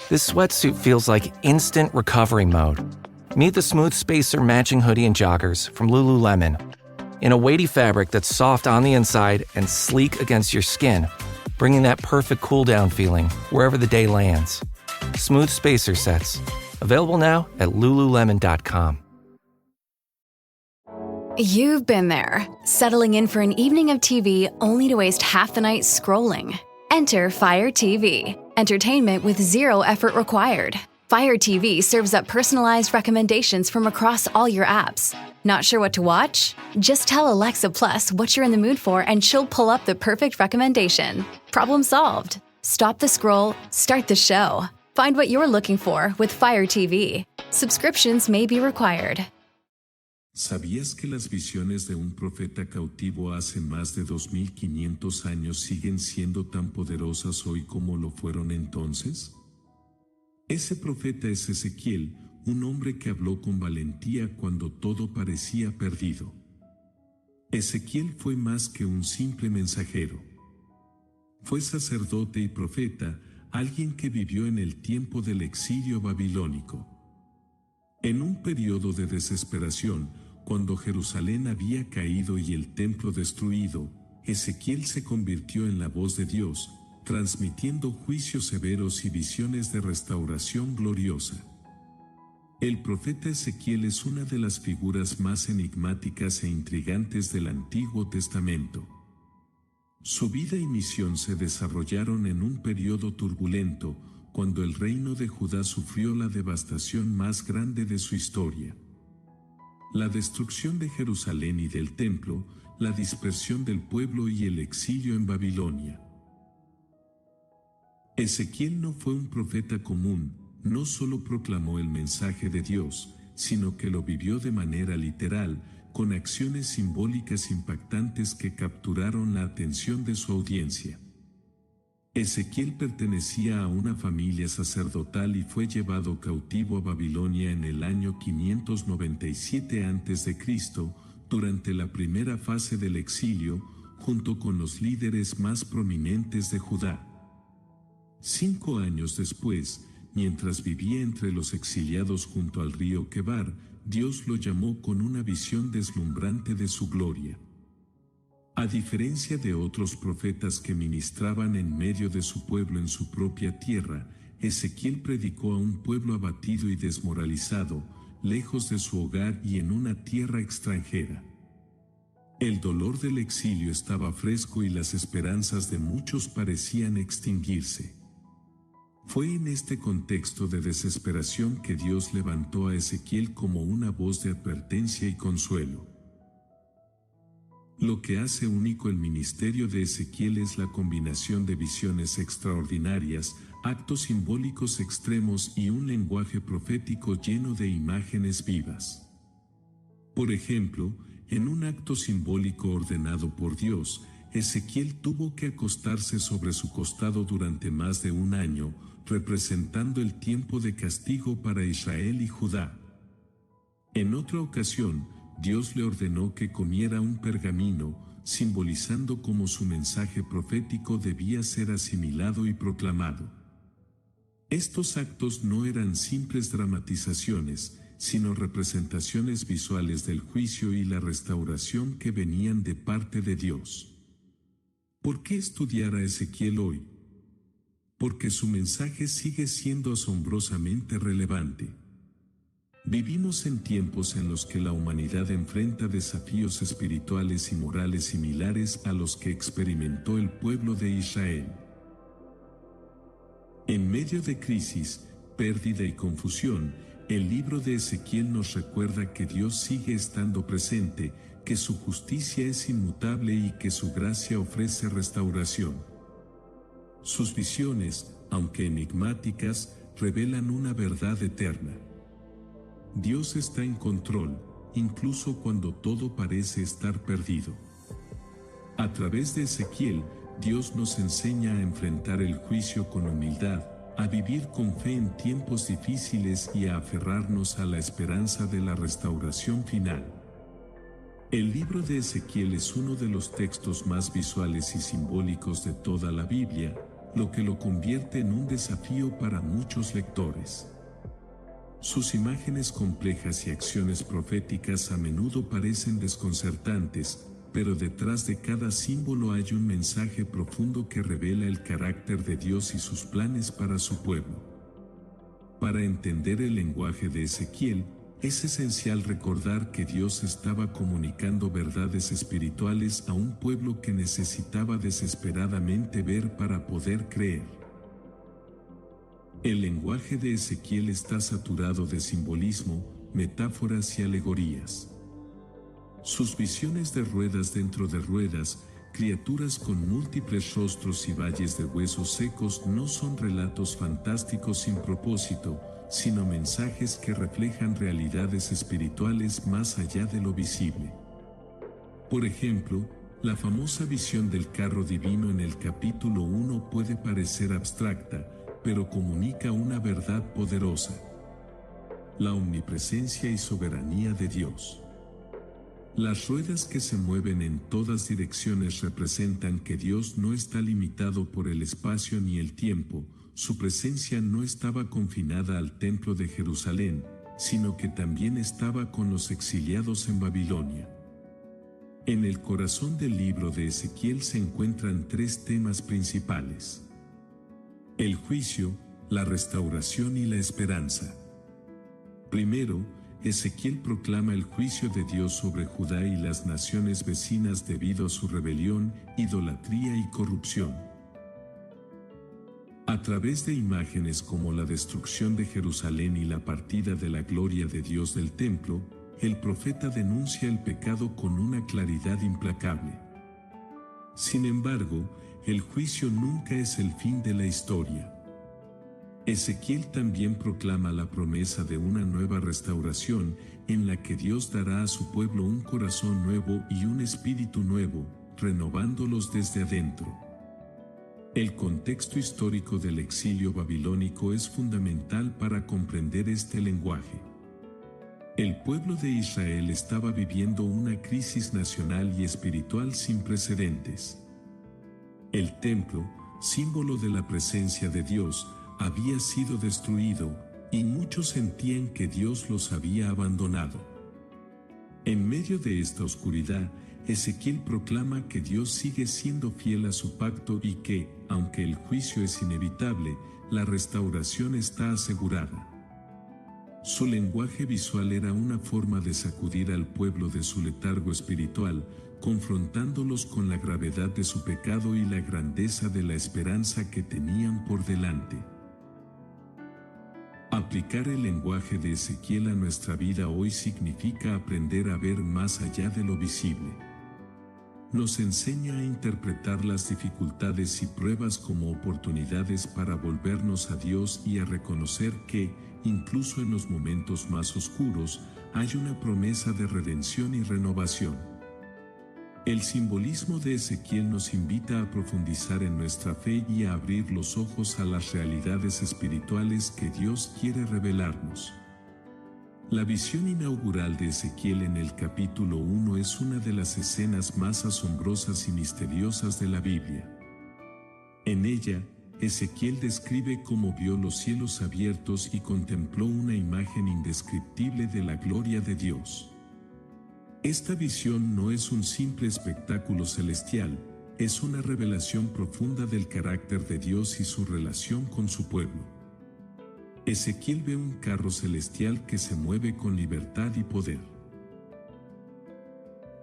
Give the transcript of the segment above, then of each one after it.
This sweatsuit feels like instant recovery mode. Meet the Smooth Spacer matching hoodie and joggers from Lululemon. In a weighty fabric that's soft on the inside and sleek against your skin, bringing that perfect cool-down feeling wherever the day lands. Smooth Spacer sets. Available now at Lululemon.com. You've been there, settling in for an evening of TV only to waste half the night scrolling. Enter Fire TV, entertainment with zero effort required. Fire TV serves up personalized recommendations from across all your apps. Not sure what to watch? Just tell Alexa Plus what you're in the mood for and she'll pull up the perfect recommendation. Problem solved. Stop the scroll, start the show. Find what you're looking for with Fire TV. Subscriptions may be required. ¿Sabías que las visiones de un profeta cautivo hace más de 2500 años siguen siendo tan poderosas hoy como lo fueron entonces? Ese profeta es Ezequiel, un hombre que habló con valentía cuando todo parecía perdido. Ezequiel fue más que un simple mensajero. Fue sacerdote y profeta, alguien que vivió en el tiempo del exilio babilónico. En un periodo de desesperación, cuando Jerusalén había caído y el templo destruido, Ezequiel se convirtió en la voz de Dios, transmitiendo juicios severos y visiones de restauración gloriosa. El profeta Ezequiel es una de las figuras más enigmáticas e intrigantes del Antiguo Testamento. Su vida y misión se desarrollaron en un periodo turbulento, cuando el reino de Judá sufrió la devastación más grande de su historia. La destrucción de Jerusalén y del templo, la dispersión del pueblo y el exilio en Babilonia. Ezequiel no fue un profeta común, no solo proclamó el mensaje de Dios, sino que lo vivió de manera literal, con acciones simbólicas impactantes que capturaron la atención de su audiencia. Ezequiel pertenecía a una familia sacerdotal y fue llevado cautivo a Babilonia en el año 597 a.C., durante la primera fase del exilio, junto con los líderes más prominentes de Judá. 5 años después, mientras vivía entre los exiliados junto al río Quebar, Dios lo llamó con una visión deslumbrante de su gloria. A diferencia de otros profetas que ministraban en medio de su pueblo en su propia tierra, Ezequiel predicó a un pueblo abatido y desmoralizado, lejos de su hogar y en una tierra extranjera. El dolor del exilio estaba fresco y las esperanzas de muchos parecían extinguirse. Fue en este contexto de desesperación que Dios levantó a Ezequiel como una voz de advertencia y consuelo. Lo que hace único el ministerio de Ezequiel es la combinación de visiones extraordinarias, actos simbólicos extremos y un lenguaje profético lleno de imágenes vivas. Por ejemplo, en un acto simbólico ordenado por Dios, Ezequiel tuvo que acostarse sobre su costado durante más de un año, representando el tiempo de castigo para Israel y Judá. En otra ocasión, Dios le ordenó que comiera un pergamino, simbolizando cómo su mensaje profético debía ser asimilado y proclamado. Estos actos no eran simples dramatizaciones, sino representaciones visuales del juicio y la restauración que venían de parte de Dios. ¿Por qué estudiar a Ezequiel hoy? Porque su mensaje sigue siendo asombrosamente relevante. Vivimos en tiempos en los que la humanidad enfrenta desafíos espirituales y morales similares a los que experimentó el pueblo de Israel. En medio de crisis, pérdida y confusión, el libro de Ezequiel nos recuerda que Dios sigue estando presente, que su justicia es inmutable y que su gracia ofrece restauración. Sus visiones, aunque enigmáticas, revelan una verdad eterna. Dios está en control, incluso cuando todo parece estar perdido. A través de Ezequiel, Dios nos enseña a enfrentar el juicio con humildad, a vivir con fe en tiempos difíciles y a aferrarnos a la esperanza de la restauración final. El libro de Ezequiel es uno de los textos más visuales y simbólicos de toda la Biblia, lo que lo convierte en un desafío para muchos lectores. Sus imágenes complejas y acciones proféticas a menudo parecen desconcertantes, pero detrás de cada símbolo hay un mensaje profundo que revela el carácter de Dios y sus planes para su pueblo. Para entender el lenguaje de Ezequiel, es esencial recordar que Dios estaba comunicando verdades espirituales a un pueblo que necesitaba desesperadamente ver para poder creer. El lenguaje de Ezequiel está saturado de simbolismo, metáforas y alegorías. Sus visiones de ruedas dentro de ruedas, criaturas con múltiples rostros y valles de huesos secos no son relatos fantásticos sin propósito, sino mensajes que reflejan realidades espirituales más allá de lo visible. Por ejemplo, la famosa visión del carro divino en el capítulo 1 puede parecer abstracta, pero comunica una verdad poderosa: la omnipresencia y soberanía de Dios. Las ruedas que se mueven en todas direcciones representan que Dios no está limitado por el espacio ni el tiempo. Su presencia no estaba confinada al templo de Jerusalén, sino que también estaba con los exiliados en Babilonia. En el corazón del libro de Ezequiel se encuentran tres temas principales: el juicio, la restauración y la esperanza. Primero, Ezequiel proclama el juicio de Dios sobre Judá y las naciones vecinas debido a su rebelión, idolatría y corrupción. A través de imágenes como la destrucción de Jerusalén y la partida de la gloria de Dios del templo, el profeta denuncia el pecado con una claridad implacable. Sin embargo, el juicio nunca es el fin de la historia. Ezequiel también proclama la promesa de una nueva restauración en la que Dios dará a su pueblo un corazón nuevo y un espíritu nuevo, renovándolos desde adentro. El contexto histórico del exilio babilónico es fundamental para comprender este lenguaje. El pueblo de Israel estaba viviendo una crisis nacional y espiritual sin precedentes. El templo, símbolo de la presencia de Dios, había sido destruido, y muchos sentían que Dios los había abandonado. En medio de esta oscuridad, Ezequiel proclama que Dios sigue siendo fiel a su pacto y que, aunque el juicio es inevitable, la restauración está asegurada. Su lenguaje visual era una forma de sacudir al pueblo de su letargo espiritual, confrontándolos con la gravedad de su pecado y la grandeza de la esperanza que tenían por delante. Aplicar el lenguaje de Ezequiel a nuestra vida hoy significa aprender a ver más allá de lo visible. Nos enseña a interpretar las dificultades y pruebas como oportunidades para volvernos a Dios y a reconocer que, incluso en los momentos más oscuros, hay una promesa de redención y renovación. El simbolismo de Ezequiel nos invita a profundizar en nuestra fe y a abrir los ojos a las realidades espirituales que Dios quiere revelarnos. La visión inaugural de Ezequiel en el capítulo 1 es una de las escenas más asombrosas y misteriosas de la Biblia. En ella, Ezequiel describe cómo vio los cielos abiertos y contempló una imagen indescriptible de la gloria de Dios. Esta visión no es un simple espectáculo celestial, es una revelación profunda del carácter de Dios y su relación con su pueblo. Ezequiel ve un carro celestial que se mueve con libertad y poder.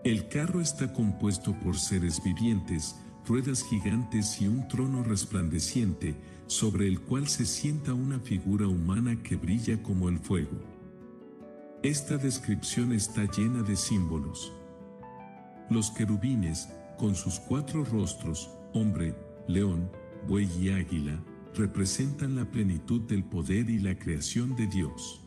El carro está compuesto por seres vivientes, ruedas gigantes y un trono resplandeciente, sobre el cual se sienta una figura humana que brilla como el fuego. Esta descripción está llena de símbolos. Los querubines, con sus 4 rostros, hombre, león, buey y águila, representan la plenitud del poder y la creación de Dios.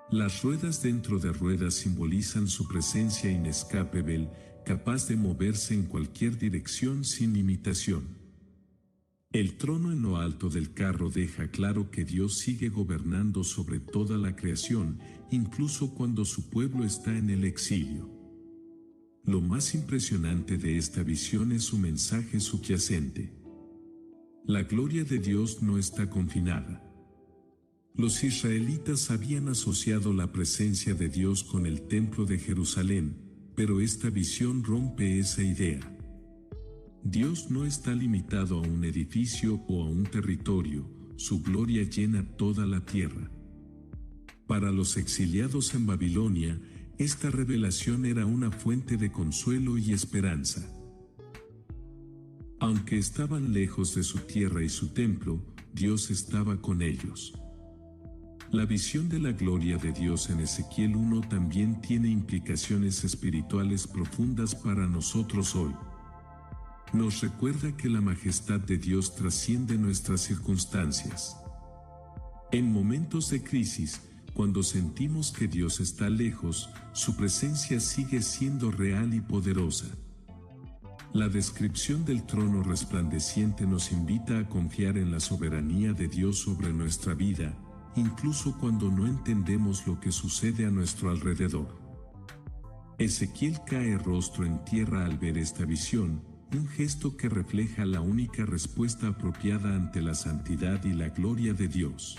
Las ruedas dentro de ruedas simbolizan su presencia inescapable, capaz de moverse en cualquier dirección sin limitación. El trono en lo alto del carro deja claro que Dios sigue gobernando sobre toda la creación, incluso cuando su pueblo está en el exilio. Lo más impresionante de esta visión es su mensaje subyacente. La gloria de Dios no está confinada. Los israelitas habían asociado la presencia de Dios con el templo de Jerusalén, pero esta visión rompe esa idea. Dios no está limitado a un edificio o a un territorio, su gloria llena toda la tierra. Para los exiliados en Babilonia, esta revelación era una fuente de consuelo y esperanza. Aunque estaban lejos de su tierra y su templo, Dios estaba con ellos. La visión de la gloria de Dios en Ezequiel 1 también tiene implicaciones espirituales profundas para nosotros hoy. Nos recuerda que la majestad de Dios trasciende nuestras circunstancias. En momentos de crisis, cuando sentimos que Dios está lejos, su presencia sigue siendo real y poderosa. La descripción del trono resplandeciente nos invita a confiar en la soberanía de Dios sobre nuestra vida, incluso cuando no entendemos lo que sucede a nuestro alrededor. Ezequiel cae rostro en tierra al ver esta visión, un gesto que refleja la única respuesta apropiada ante la santidad y la gloria de Dios.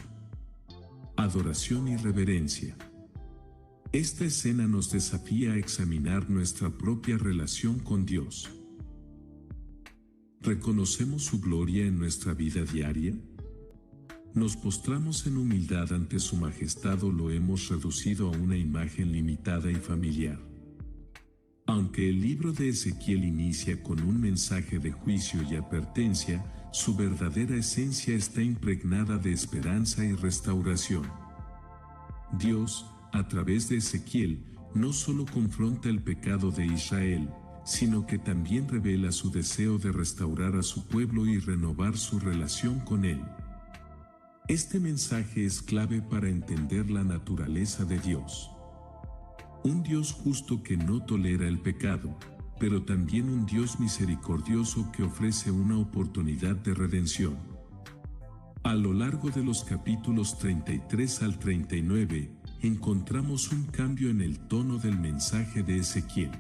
Adoración y reverencia. Esta escena nos desafía a examinar nuestra propia relación con Dios. ¿Reconocemos su gloria en nuestra vida diaria? ¿Nos postramos en humildad ante su majestad o lo hemos reducido a una imagen limitada y familiar? Aunque el libro de Ezequiel inicia con un mensaje de juicio y advertencia, su verdadera esencia está impregnada de esperanza y restauración. Dios, a través de Ezequiel, no solo confronta el pecado de Israel, sino que también revela su deseo de restaurar a su pueblo y renovar su relación con él. Este mensaje es clave para entender la naturaleza de Dios. Un Dios justo que no tolera el pecado, pero también un Dios misericordioso que ofrece una oportunidad de redención. A lo largo de los capítulos 33 al 39, encontramos un cambio en el tono del mensaje de Ezequiel.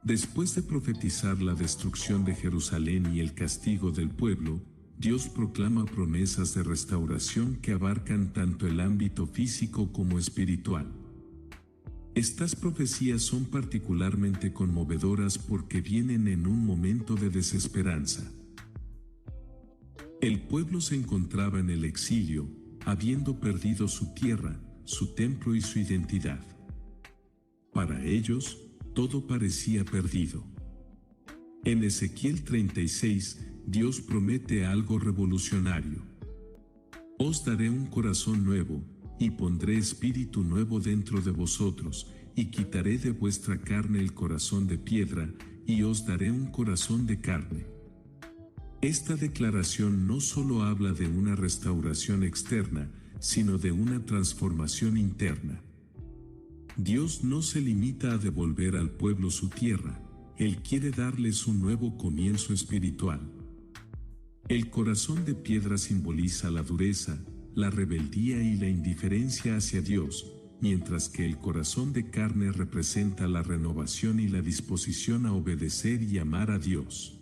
Después de profetizar la destrucción de Jerusalén y el castigo del pueblo, Dios proclama promesas de restauración que abarcan tanto el ámbito físico como espiritual. Estas profecías son particularmente conmovedoras porque vienen en un momento de desesperanza. El pueblo se encontraba en el exilio, habiendo perdido su tierra, su templo y su identidad. Para ellos, todo parecía perdido. En Ezequiel 36, Dios promete algo revolucionario. Os daré un corazón nuevo, y pondré espíritu nuevo dentro de vosotros, y quitaré de vuestra carne el corazón de piedra, y os daré un corazón de carne. Esta declaración no solo habla de una restauración externa, sino de una transformación interna. Dios no se limita a devolver al pueblo su tierra, Él quiere darles un nuevo comienzo espiritual. El corazón de piedra simboliza la dureza, la rebeldía y la indiferencia hacia Dios, mientras que el corazón de carne representa la renovación y la disposición a obedecer y amar a Dios.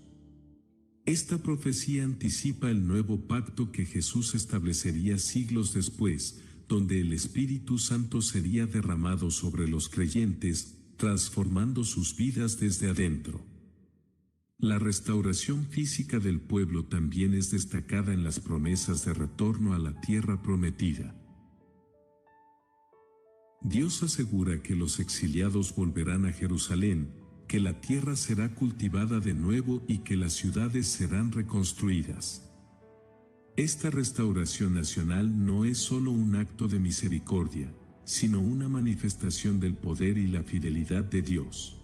Esta profecía anticipa el nuevo pacto que Jesús establecería siglos después, donde el Espíritu Santo sería derramado sobre los creyentes, transformando sus vidas desde adentro. La restauración física del pueblo también es destacada en las promesas de retorno a la tierra prometida. Dios asegura que los exiliados volverán a Jerusalén, que la tierra será cultivada de nuevo y que las ciudades serán reconstruidas. Esta restauración nacional no es solo un acto de misericordia, sino una manifestación del poder y la fidelidad de Dios.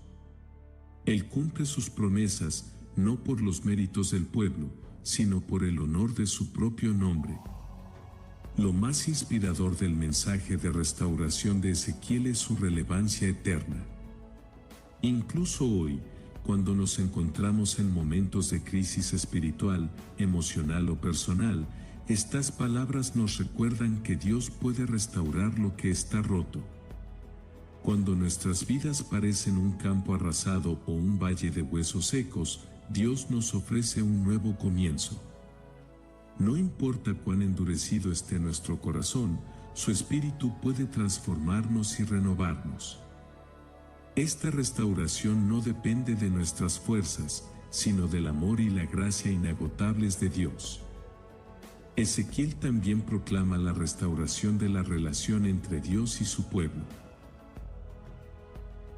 Él cumple sus promesas, no por los méritos del pueblo, sino por el honor de su propio nombre. Lo más inspirador del mensaje de restauración de Ezequiel es su relevancia eterna. Incluso hoy, cuando nos encontramos en momentos de crisis espiritual, emocional o personal, estas palabras nos recuerdan que Dios puede restaurar lo que está roto. Cuando nuestras vidas parecen un campo arrasado o un valle de huesos secos, Dios nos ofrece un nuevo comienzo. No importa cuán endurecido esté nuestro corazón, su espíritu puede transformarnos y renovarnos. Esta restauración no depende de nuestras fuerzas, sino del amor y la gracia inagotables de Dios. Ezequiel también proclama la restauración de la relación entre Dios y su pueblo.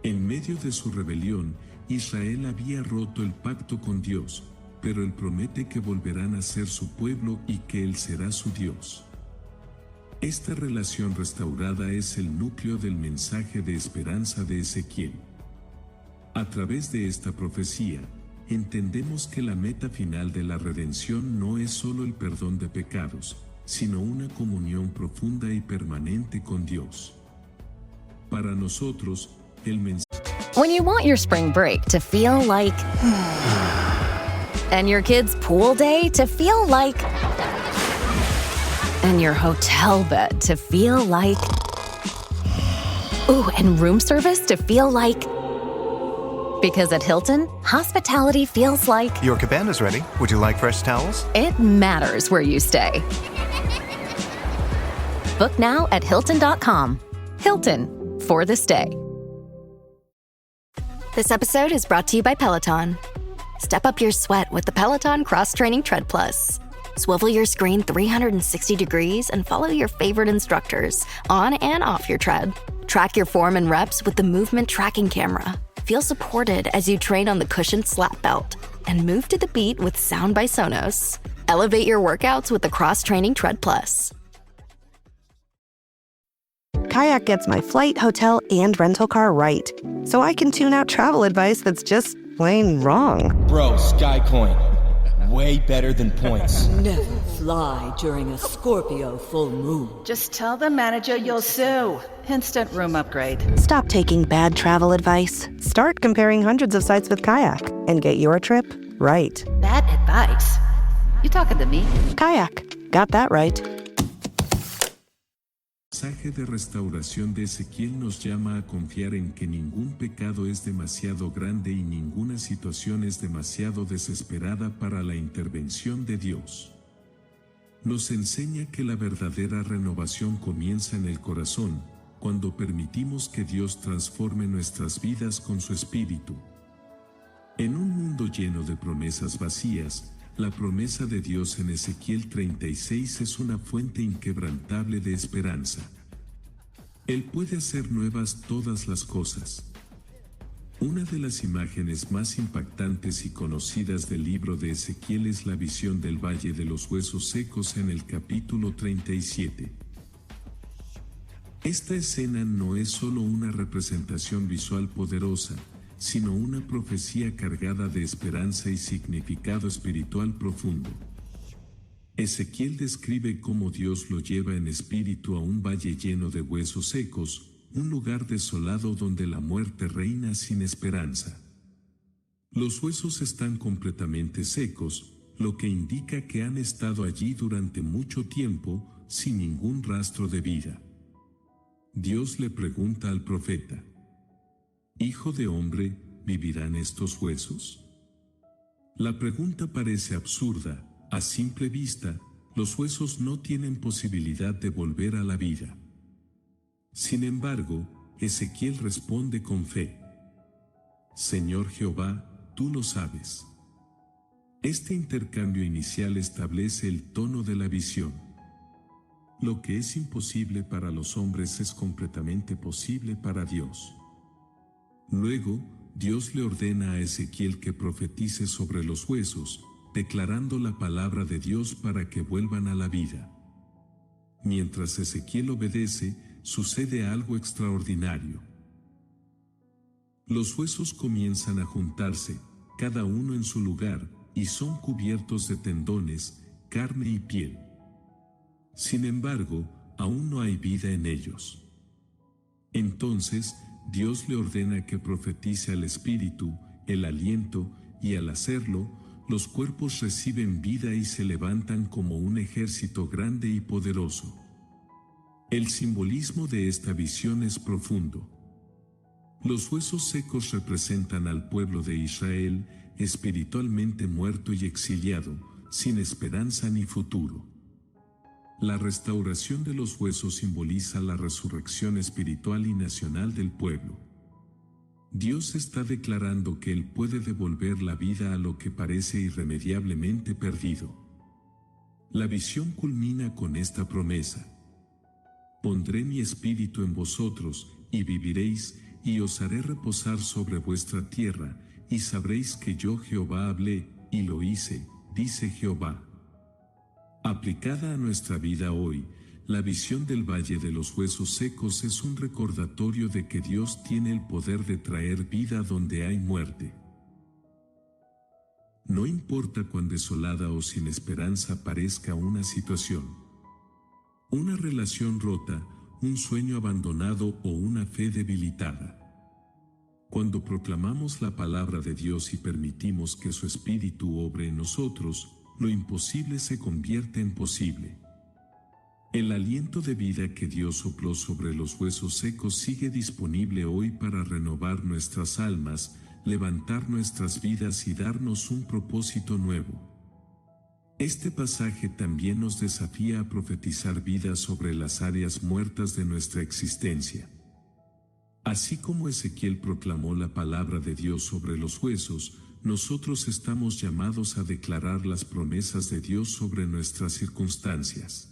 En medio de su rebelión, Israel había roto el pacto con Dios, pero Él promete que volverán a ser su pueblo y que Él será su Dios. Esta relación restaurada es el núcleo del mensaje de esperanza de Ezequiel. A través de esta profecía, entendemos que la meta final de la redención no es solo el perdón de pecados, sino una comunión profunda y permanente con Dios. Para nosotros, el mensaje. When you want your spring break to feel like and your kids' pool day to feel like and your hotel bed to feel like ooh, and room service to feel like because at Hilton, hospitality feels like Your cabana's ready. Would you like fresh towels? it matters where you stay. Book now at Hilton.com. Hilton, for the stay. This episode is brought to you by Peloton. Step up your sweat with the Peloton Cross-Training Tread Plus. Swivel your screen 360 degrees and follow your favorite instructors on and off your tread. Track your form and reps with the movement tracking camera. Feel supported as you train on the cushioned slap belt. And move to the beat with Sound by Sonos. Elevate your workouts with the Cross-Training Tread Plus. Kayak gets my flight, hotel, and rental car right, so I can tune out travel advice that's just plain wrong. Bro, Skycoin. Way better than points. Never fly during a Scorpio full moon. Just tell the manager you'll sue. Instant room upgrade. Stop taking bad travel advice. Start comparing hundreds of sites with Kayak and get your trip right. Bad advice? You talking to me? Kayak. Got that right. El mensaje de restauración de Ezequiel nos llama a confiar en que ningún pecado es demasiado grande y ninguna situación es demasiado desesperada para la intervención de Dios. Nos enseña que la verdadera renovación comienza en el corazón, cuando permitimos que Dios transforme nuestras vidas con su espíritu. En un mundo lleno de promesas vacías, la promesa de Dios en Ezequiel 36 es una fuente inquebrantable de esperanza. Él puede hacer nuevas todas las cosas. Una de las imágenes más impactantes y conocidas del libro de Ezequiel es la visión del Valle de los Huesos Secos en el capítulo 37. Esta escena no es solo una representación visual poderosa, sino una profecía cargada de esperanza y significado espiritual profundo. Ezequiel describe cómo Dios lo lleva en espíritu a un valle lleno de huesos secos, un lugar desolado donde la muerte reina sin esperanza. Los huesos están completamente secos, lo que indica que han estado allí durante mucho tiempo, sin ningún rastro de vida. Dios le pregunta al profeta: «Hijo de hombre, ¿vivirán estos huesos?». La pregunta parece absurda. A simple vista, los huesos no tienen posibilidad de volver a la vida. Sin embargo, Ezequiel responde con fe: «Señor Jehová, tú lo sabes». Este intercambio inicial establece el tono de la visión. Lo que es imposible para los hombres es completamente posible para Dios. Luego, Dios le ordena a Ezequiel que profetice sobre los huesos, declarando la palabra de Dios para que vuelvan a la vida. Mientras Ezequiel obedece, sucede algo extraordinario. Los huesos comienzan a juntarse, cada uno en su lugar, y son cubiertos de tendones, carne y piel. Sin embargo, aún no hay vida en ellos. Entonces, Dios le ordena que profetice al Espíritu, el aliento, y al hacerlo, los cuerpos reciben vida y se levantan como un ejército grande y poderoso. El simbolismo de esta visión es profundo. Los huesos secos representan al pueblo de Israel, espiritualmente muerto y exiliado, sin esperanza ni futuro. La restauración de los huesos simboliza la resurrección espiritual y nacional del pueblo. Dios está declarando que Él puede devolver la vida a lo que parece irremediablemente perdido. La visión culmina con esta promesa: pondré mi espíritu en vosotros, y viviréis, y os haré reposar sobre vuestra tierra, y sabréis que yo Jehová hablé, y lo hice, dice Jehová. Aplicada a nuestra vida hoy, la visión del Valle de los Huesos Secos es un recordatorio de que Dios tiene el poder de traer vida donde hay muerte. No importa cuán desolada o sin esperanza parezca una situación. Una relación rota, un sueño abandonado o una fe debilitada. Cuando proclamamos la palabra de Dios y permitimos que su Espíritu obre en nosotros, lo imposible se convierte en posible. El aliento de vida que Dios sopló sobre los huesos secos sigue disponible hoy para renovar nuestras almas, levantar nuestras vidas y darnos un propósito nuevo. Este pasaje también nos desafía a profetizar vida sobre las áreas muertas de nuestra existencia. Así como Ezequiel proclamó la palabra de Dios sobre los huesos, nosotros estamos llamados a declarar las promesas de Dios sobre nuestras circunstancias.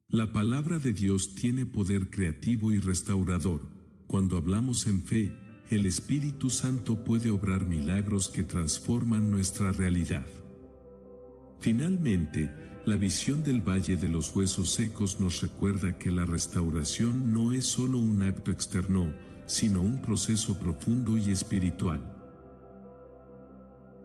La palabra de Dios tiene poder creativo y restaurador. Cuando hablamos en fe, el Espíritu Santo puede obrar milagros que transforman nuestra realidad. Finalmente, la visión del Valle de los Huesos Secos nos recuerda que la restauración no es solo un acto externo, sino un proceso profundo y espiritual.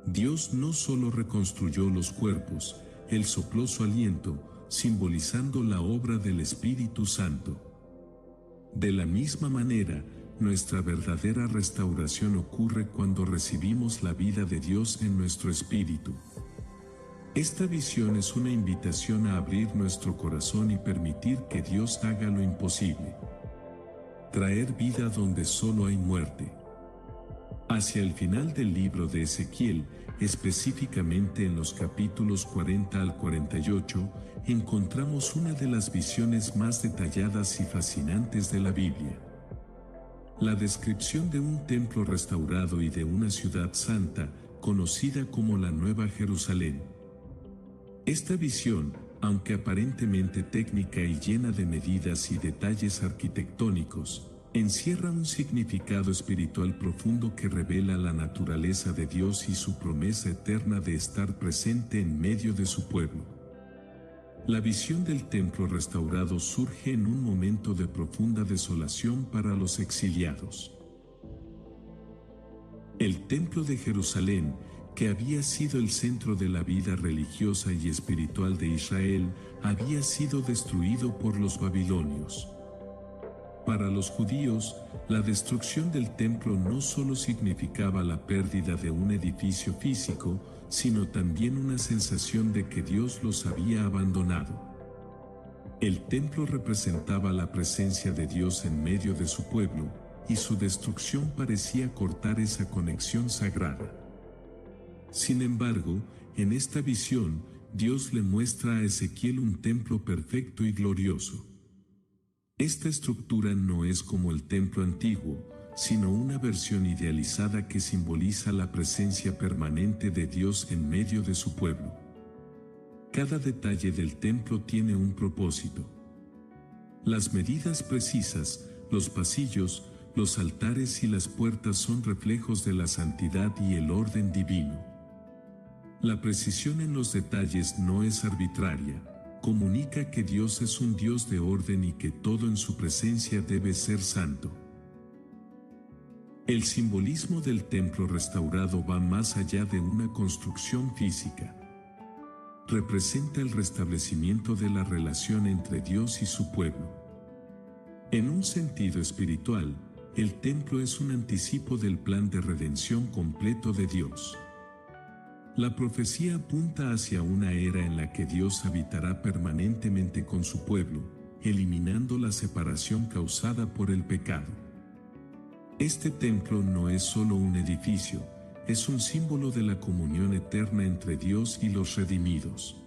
Dios no solo reconstruyó los cuerpos, Él sopló su aliento, simbolizando la obra del Espíritu Santo. De la misma manera, nuestra verdadera restauración ocurre cuando recibimos la vida de Dios en nuestro espíritu. Esta visión es una invitación a abrir nuestro corazón y permitir que Dios haga lo imposible. Traer vida donde solo hay muerte. Hacia el final del libro de Ezequiel, específicamente en los capítulos 40 al 48, encontramos una de las visiones más detalladas y fascinantes de la Biblia. La descripción de un templo restaurado y de una ciudad santa, conocida como la Nueva Jerusalén. Esta visión, aunque aparentemente técnica y llena de medidas y detalles arquitectónicos, encierra un significado espiritual profundo que revela la naturaleza de Dios y su promesa eterna de estar presente en medio de su pueblo. La visión del templo restaurado surge en un momento de profunda desolación para los exiliados. El templo de Jerusalén, que había sido el centro de la vida religiosa y espiritual de Israel, había sido destruido por los babilonios. Para los judíos, la destrucción del templo no solo significaba la pérdida de un edificio físico, sino también una sensación de que Dios los había abandonado. El templo representaba la presencia de Dios en medio de su pueblo, y su destrucción parecía cortar esa conexión sagrada. Sin embargo, en esta visión, Dios le muestra a Ezequiel un templo perfecto y glorioso. Esta estructura no es como el templo antiguo, sino una versión idealizada que simboliza la presencia permanente de Dios en medio de su pueblo. Cada detalle del templo tiene un propósito. Las medidas precisas, los pasillos, los altares y las puertas son reflejos de la santidad y el orden divino. La precisión en los detalles no es arbitraria. Comunica que Dios es un Dios de orden y que todo en su presencia debe ser santo. El simbolismo del templo restaurado va más allá de una construcción física. Representa el restablecimiento de la relación entre Dios y su pueblo. En un sentido espiritual, el templo es un anticipo del plan de redención completo de Dios. La profecía apunta hacia una era en la que Dios habitará permanentemente con su pueblo, eliminando la separación causada por el pecado. Este templo no es solo un edificio, es un símbolo de la comunión eterna entre Dios y los redimidos.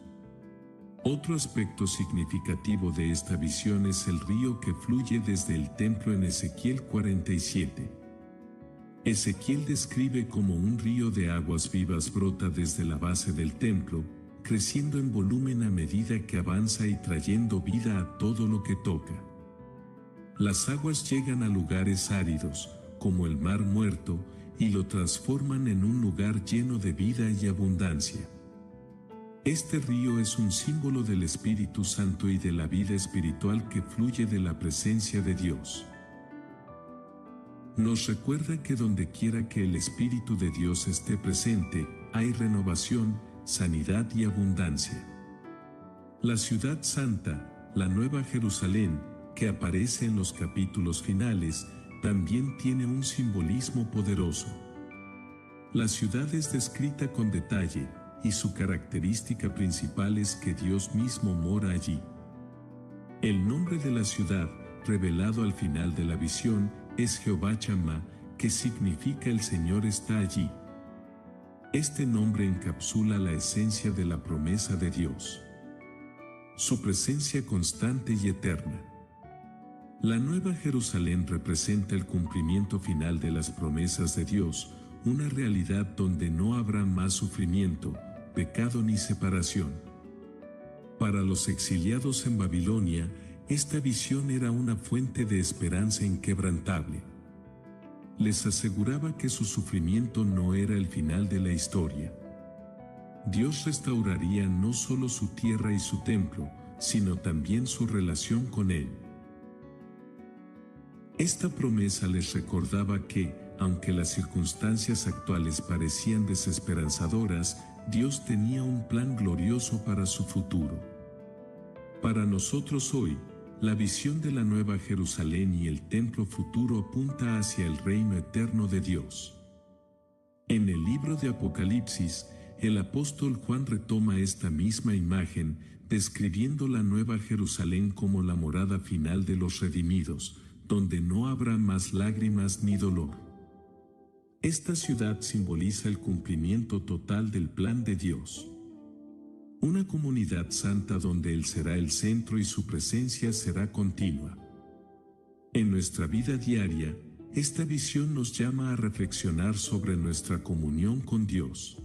Otro aspecto significativo de esta visión es el río que fluye desde el templo en Ezequiel 47. Ezequiel describe cómo un río de aguas vivas brota desde la base del templo, creciendo en volumen a medida que avanza y trayendo vida a todo lo que toca. Las aguas llegan a lugares áridos, como el Mar Muerto, y lo transforman en un lugar lleno de vida y abundancia. Este río es un símbolo del Espíritu Santo y de la vida espiritual que fluye de la presencia de Dios. Nos recuerda que donde quiera que el Espíritu de Dios esté presente, hay renovación, sanidad y abundancia. La ciudad santa, la Nueva Jerusalén, que aparece en los capítulos finales, también tiene un simbolismo poderoso. La ciudad es descrita con detalle, y su característica principal es que Dios mismo mora allí. El nombre de la ciudad, revelado al final de la visión, es Jehová Shammah, que significa el Señor está allí. Este nombre encapsula la esencia de la promesa de Dios. Su presencia constante y eterna. La Nueva Jerusalén representa el cumplimiento final de las promesas de Dios, una realidad donde no habrá más sufrimiento, pecado ni separación. Para los exiliados en Babilonia, esta visión era una fuente de esperanza inquebrantable. Les aseguraba que su sufrimiento no era el final de la historia. Dios restauraría no solo su tierra y su templo, sino también su relación con Él. Esta promesa les recordaba que, aunque las circunstancias actuales parecían desesperanzadoras, Dios tenía un plan glorioso para su futuro. Para nosotros hoy, la visión de la Nueva Jerusalén y el templo futuro apunta hacia el reino eterno de Dios. En el libro de Apocalipsis, el apóstol Juan retoma esta misma imagen, describiendo la Nueva Jerusalén como la morada final de los redimidos, donde no habrá más lágrimas ni dolor. Esta ciudad simboliza el cumplimiento total del plan de Dios. Una comunidad santa donde Él será el centro y su presencia será continua. En nuestra vida diaria, esta visión nos llama a reflexionar sobre nuestra comunión con Dios.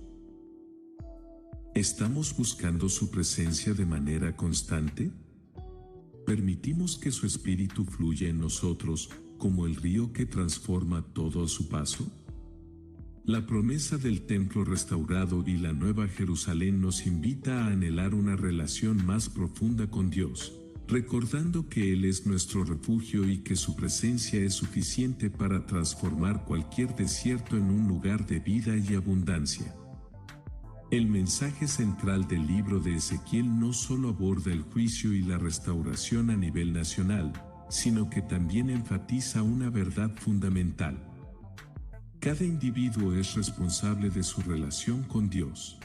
¿Estamos buscando su presencia de manera constante? ¿Permitimos que su Espíritu fluya en nosotros como el río que transforma todo a su paso? La promesa del templo restaurado y la Nueva Jerusalén nos invita a anhelar una relación más profunda con Dios, recordando que Él es nuestro refugio y que su presencia es suficiente para transformar cualquier desierto en un lugar de vida y abundancia. El mensaje central del libro de Ezequiel no solo aborda el juicio y la restauración a nivel nacional, sino que también enfatiza una verdad fundamental. Cada individuo es responsable de su relación con Dios.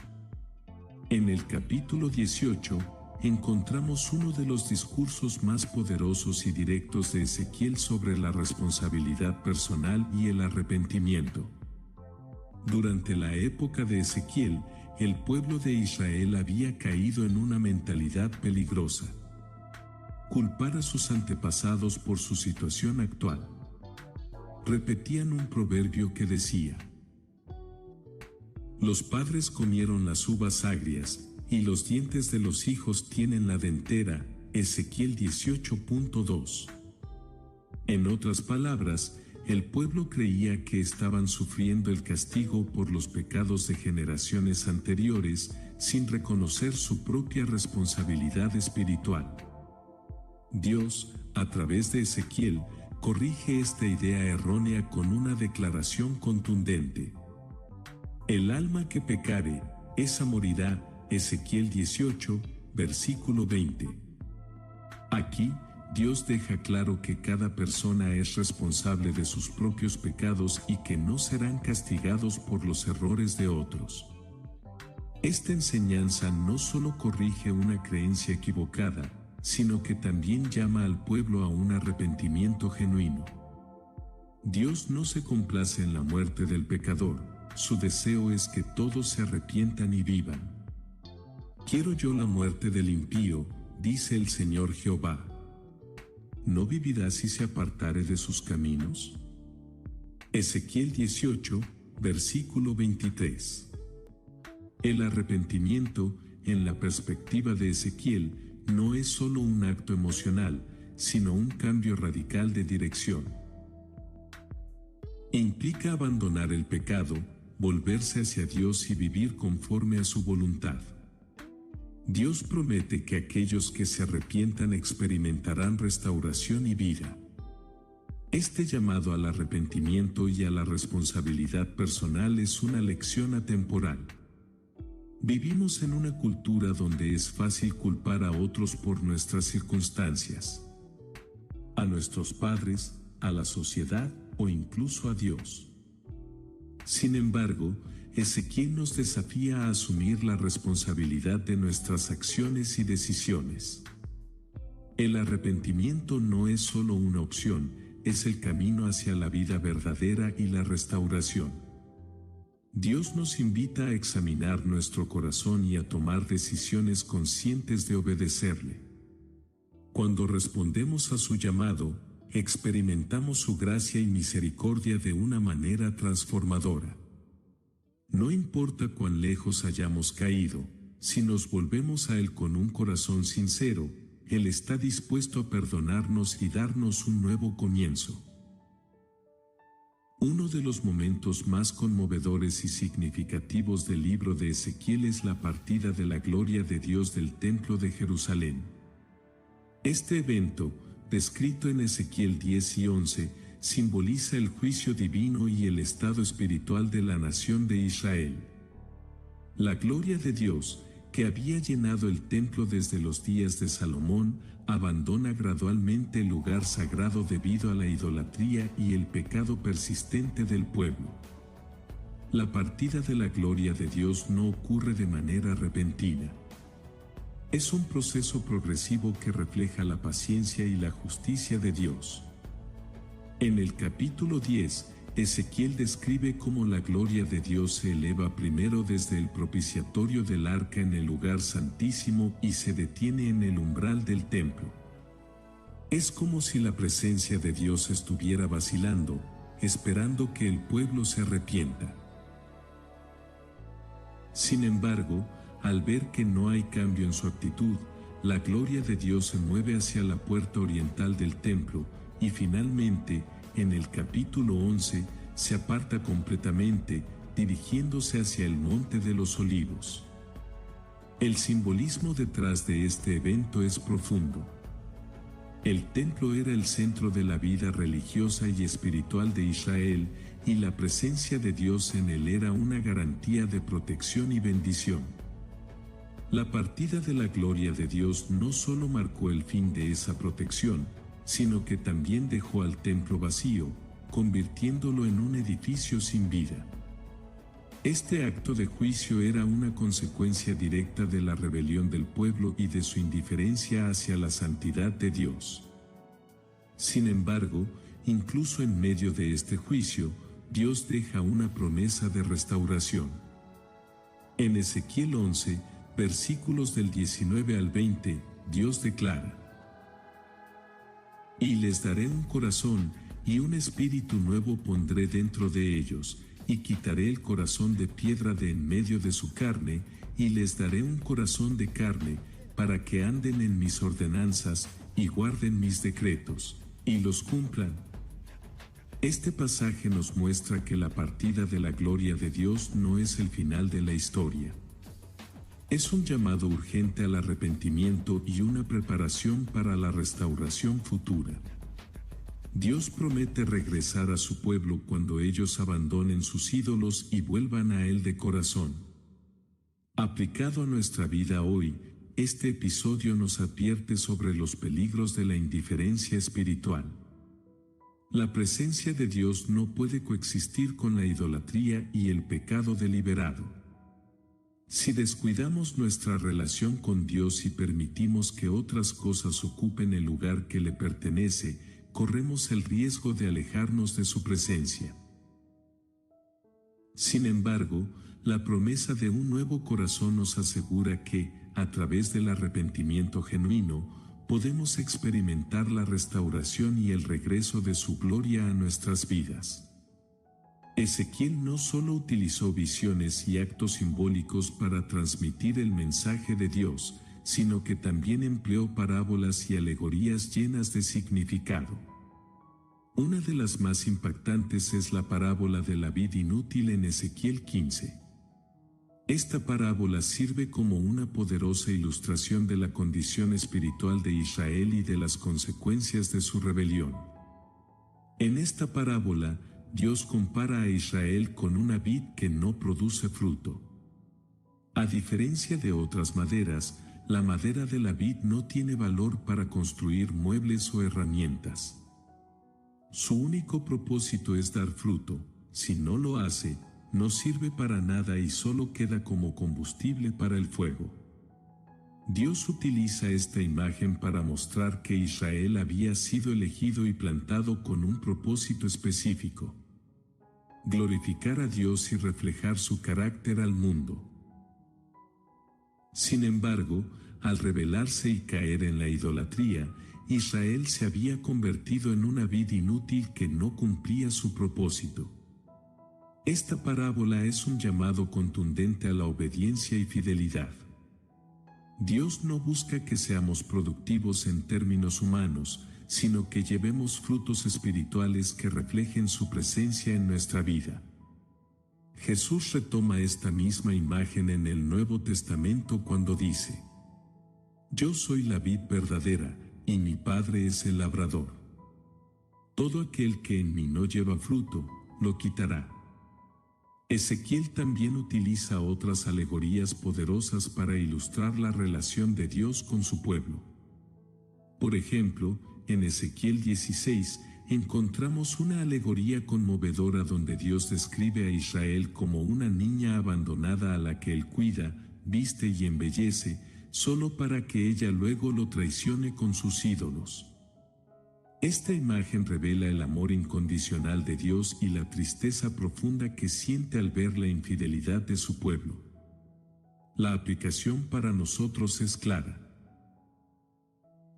En el capítulo 18, encontramos uno de los discursos más poderosos y directos de Ezequiel sobre la responsabilidad personal y el arrepentimiento. Durante la época de Ezequiel, el pueblo de Israel había caído en una mentalidad peligrosa: culpar a sus antepasados por su situación actual. Repetían un proverbio que decía: los padres comieron las uvas agrias, y los dientes de los hijos tienen la dentera. Ezequiel 18.2. En otras palabras, el pueblo creía que estaban sufriendo el castigo por los pecados de generaciones anteriores, sin reconocer su propia responsabilidad espiritual. Dios, a través de Ezequiel, corrige esta idea errónea con una declaración contundente: el alma que pecare, esa morirá. Ezequiel 18, versículo 20. Aquí, Dios deja claro que cada persona es responsable de sus propios pecados y que no serán castigados por los errores de otros. Esta enseñanza no solo corrige una creencia equivocada, sino que también llama al pueblo a un arrepentimiento genuino. Dios no se complace en la muerte del pecador, su deseo es que todos se arrepientan y vivan. Quiero yo la muerte del impío, dice el Señor Jehová. ¿No vivirá si se apartare de sus caminos? Ezequiel 18, versículo 23. El arrepentimiento, en la perspectiva de Ezequiel, no es solo un acto emocional, sino un cambio radical de dirección. Implica abandonar el pecado, volverse hacia Dios y vivir conforme a su voluntad. Dios promete que aquellos que se arrepientan experimentarán restauración y vida. Este llamado al arrepentimiento y a la responsabilidad personal es una lección atemporal. Vivimos en una cultura donde es fácil culpar a otros por nuestras circunstancias. A nuestros padres, a la sociedad o incluso a Dios. Sin embargo, Ezequiel nos desafía a asumir la responsabilidad de nuestras acciones y decisiones. El arrepentimiento no es solo una opción, es el camino hacia la vida verdadera y la restauración. Dios nos invita a examinar nuestro corazón y a tomar decisiones conscientes de obedecerle. Cuando respondemos a su llamado, experimentamos su gracia y misericordia de una manera transformadora. No importa cuán lejos hayamos caído, si nos volvemos a Él con un corazón sincero, Él está dispuesto a perdonarnos y darnos un nuevo comienzo. Uno de los momentos más conmovedores y significativos del libro de Ezequiel es la partida de la gloria de Dios del Templo de Jerusalén. Este evento, descrito en Ezequiel 10 y 11, simboliza el juicio divino y el estado espiritual de la nación de Israel. La gloria de Dios, que había llenado el templo desde los días de Salomón, abandona gradualmente el lugar sagrado debido a la idolatría y el pecado persistente del pueblo. La partida de la gloria de Dios no ocurre de manera repentina. Es un proceso progresivo que refleja la paciencia y la justicia de Dios. En el capítulo 10, Ezequiel describe cómo la gloria de Dios se eleva primero desde el propiciatorio del arca en el lugar santísimo y se detiene en el umbral del templo. Es como si la presencia de Dios estuviera vacilando, esperando que el pueblo se arrepienta. Sin embargo, al ver que no hay cambio en su actitud, la gloria de Dios se mueve hacia la puerta oriental del templo y finalmente, en el capítulo 11, se aparta completamente, dirigiéndose hacia el Monte de los Olivos. El simbolismo detrás de este evento es profundo. El templo era el centro de la vida religiosa y espiritual de Israel, y la presencia de Dios en él era una garantía de protección y bendición. La partida de la gloria de Dios no solo marcó el fin de esa protección, sino que también dejó al templo vacío, convirtiéndolo en un edificio sin vida. Este acto de juicio era una consecuencia directa de la rebelión del pueblo y de su indiferencia hacia la santidad de Dios. Sin embargo, incluso en medio de este juicio, Dios deja una promesa de restauración. En Ezequiel 11, versículos del 19 al 20, Dios declara: Y les daré un corazón, y un espíritu nuevo pondré dentro de ellos, y quitaré el corazón de piedra de en medio de su carne, y les daré un corazón de carne, para que anden en mis ordenanzas, y guarden mis decretos, y los cumplan. Este pasaje nos muestra que la partida de la gloria de Dios no es el final de la historia. Es un llamado urgente al arrepentimiento y una preparación para la restauración futura. Dios promete regresar a su pueblo cuando ellos abandonen sus ídolos y vuelvan a Él de corazón. Aplicado a nuestra vida hoy, este episodio nos advierte sobre los peligros de la indiferencia espiritual. La presencia de Dios no puede coexistir con la idolatría y el pecado deliberado. Si descuidamos nuestra relación con Dios y permitimos que otras cosas ocupen el lugar que le pertenece, corremos el riesgo de alejarnos de su presencia. Sin embargo, la promesa de un nuevo corazón nos asegura que, a través del arrepentimiento genuino, podemos experimentar la restauración y el regreso de su gloria a nuestras vidas. Ezequiel no solo utilizó visiones y actos simbólicos para transmitir el mensaje de Dios, sino que también empleó parábolas y alegorías llenas de significado. Una de las más impactantes es la parábola de la vid inútil en Ezequiel 15. Esta parábola sirve como una poderosa ilustración de la condición espiritual de Israel y de las consecuencias de su rebelión. En esta parábola, Dios compara a Israel con una vid que no produce fruto. A diferencia de otras maderas, la madera de la vid no tiene valor para construir muebles o herramientas. Su único propósito es dar fruto. Si no lo hace, no sirve para nada y solo queda como combustible para el fuego. Dios utiliza esta imagen para mostrar que Israel había sido elegido y plantado con un propósito específico: glorificar a Dios y reflejar su carácter al mundo. Sin embargo, al rebelarse y caer en la idolatría, Israel se había convertido en una vid inútil que no cumplía su propósito. Esta parábola es un llamado contundente a la obediencia y fidelidad. Dios no busca que seamos productivos en términos humanos, sino que llevemos frutos espirituales que reflejen su presencia en nuestra vida. Jesús retoma esta misma imagen en el Nuevo Testamento cuando dice: «Yo soy la vid verdadera, y mi Padre es el labrador. Todo aquel que en mí no lleva fruto, lo quitará». Ezequiel también utiliza otras alegorías poderosas para ilustrar la relación de Dios con su pueblo. Por ejemplo, en Ezequiel 16, encontramos una alegoría conmovedora donde Dios describe a Israel como una niña abandonada a la que Él cuida, viste y embellece, solo para que ella luego lo traicione con sus ídolos. Esta imagen revela el amor incondicional de Dios y la tristeza profunda que siente al ver la infidelidad de su pueblo. La aplicación para nosotros es clara.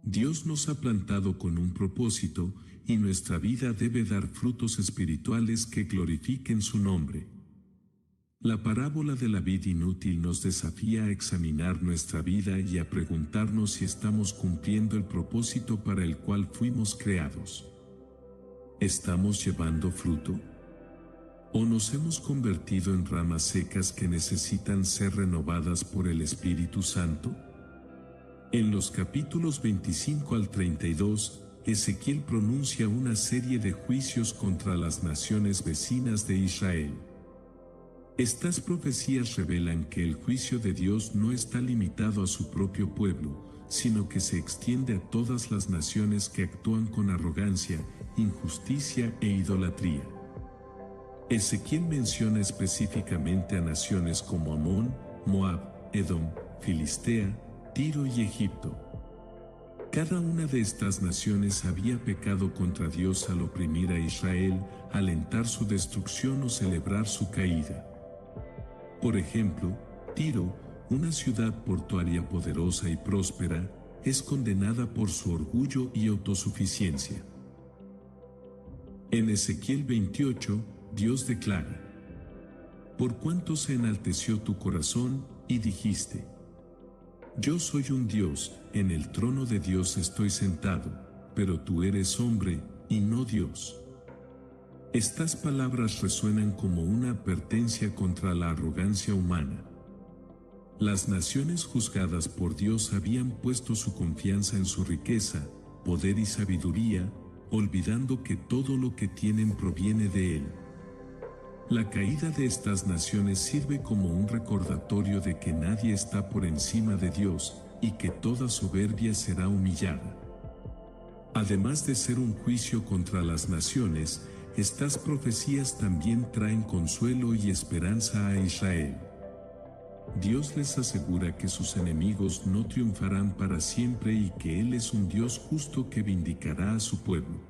Dios nos ha plantado con un propósito y nuestra vida debe dar frutos espirituales que glorifiquen su nombre. La parábola de la vid inútil nos desafía a examinar nuestra vida y a preguntarnos si estamos cumpliendo el propósito para el cual fuimos creados. ¿Estamos llevando fruto? ¿O nos hemos convertido en ramas secas que necesitan ser renovadas por el Espíritu Santo? En los capítulos 25 al 32, Ezequiel pronuncia una serie de juicios contra las naciones vecinas de Israel. Estas profecías revelan que el juicio de Dios no está limitado a su propio pueblo, sino que se extiende a todas las naciones que actúan con arrogancia, injusticia e idolatría. Ezequiel menciona específicamente a naciones como Amón, Moab, Edom, Filistea, Tiro y Egipto. Cada una de estas naciones había pecado contra Dios al oprimir a Israel, alentar su destrucción o celebrar su caída. Por ejemplo, Tiro, una ciudad portuaria poderosa y próspera, es condenada por su orgullo y autosuficiencia. En Ezequiel 28, Dios declara: «Por cuanto se enalteció tu corazón, y dijiste: yo soy un Dios, en el trono de Dios estoy sentado, pero tú eres hombre, y no Dios». Estas palabras resuenan como una advertencia contra la arrogancia humana. Las naciones juzgadas por Dios habían puesto su confianza en su riqueza, poder y sabiduría, olvidando que todo lo que tienen proviene de Él. La caída de estas naciones sirve como un recordatorio de que nadie está por encima de Dios y que toda soberbia será humillada. Además de ser un juicio contra las naciones, estas profecías también traen consuelo y esperanza a Israel. Dios les asegura que sus enemigos no triunfarán para siempre y que Él es un Dios justo que vindicará a su pueblo.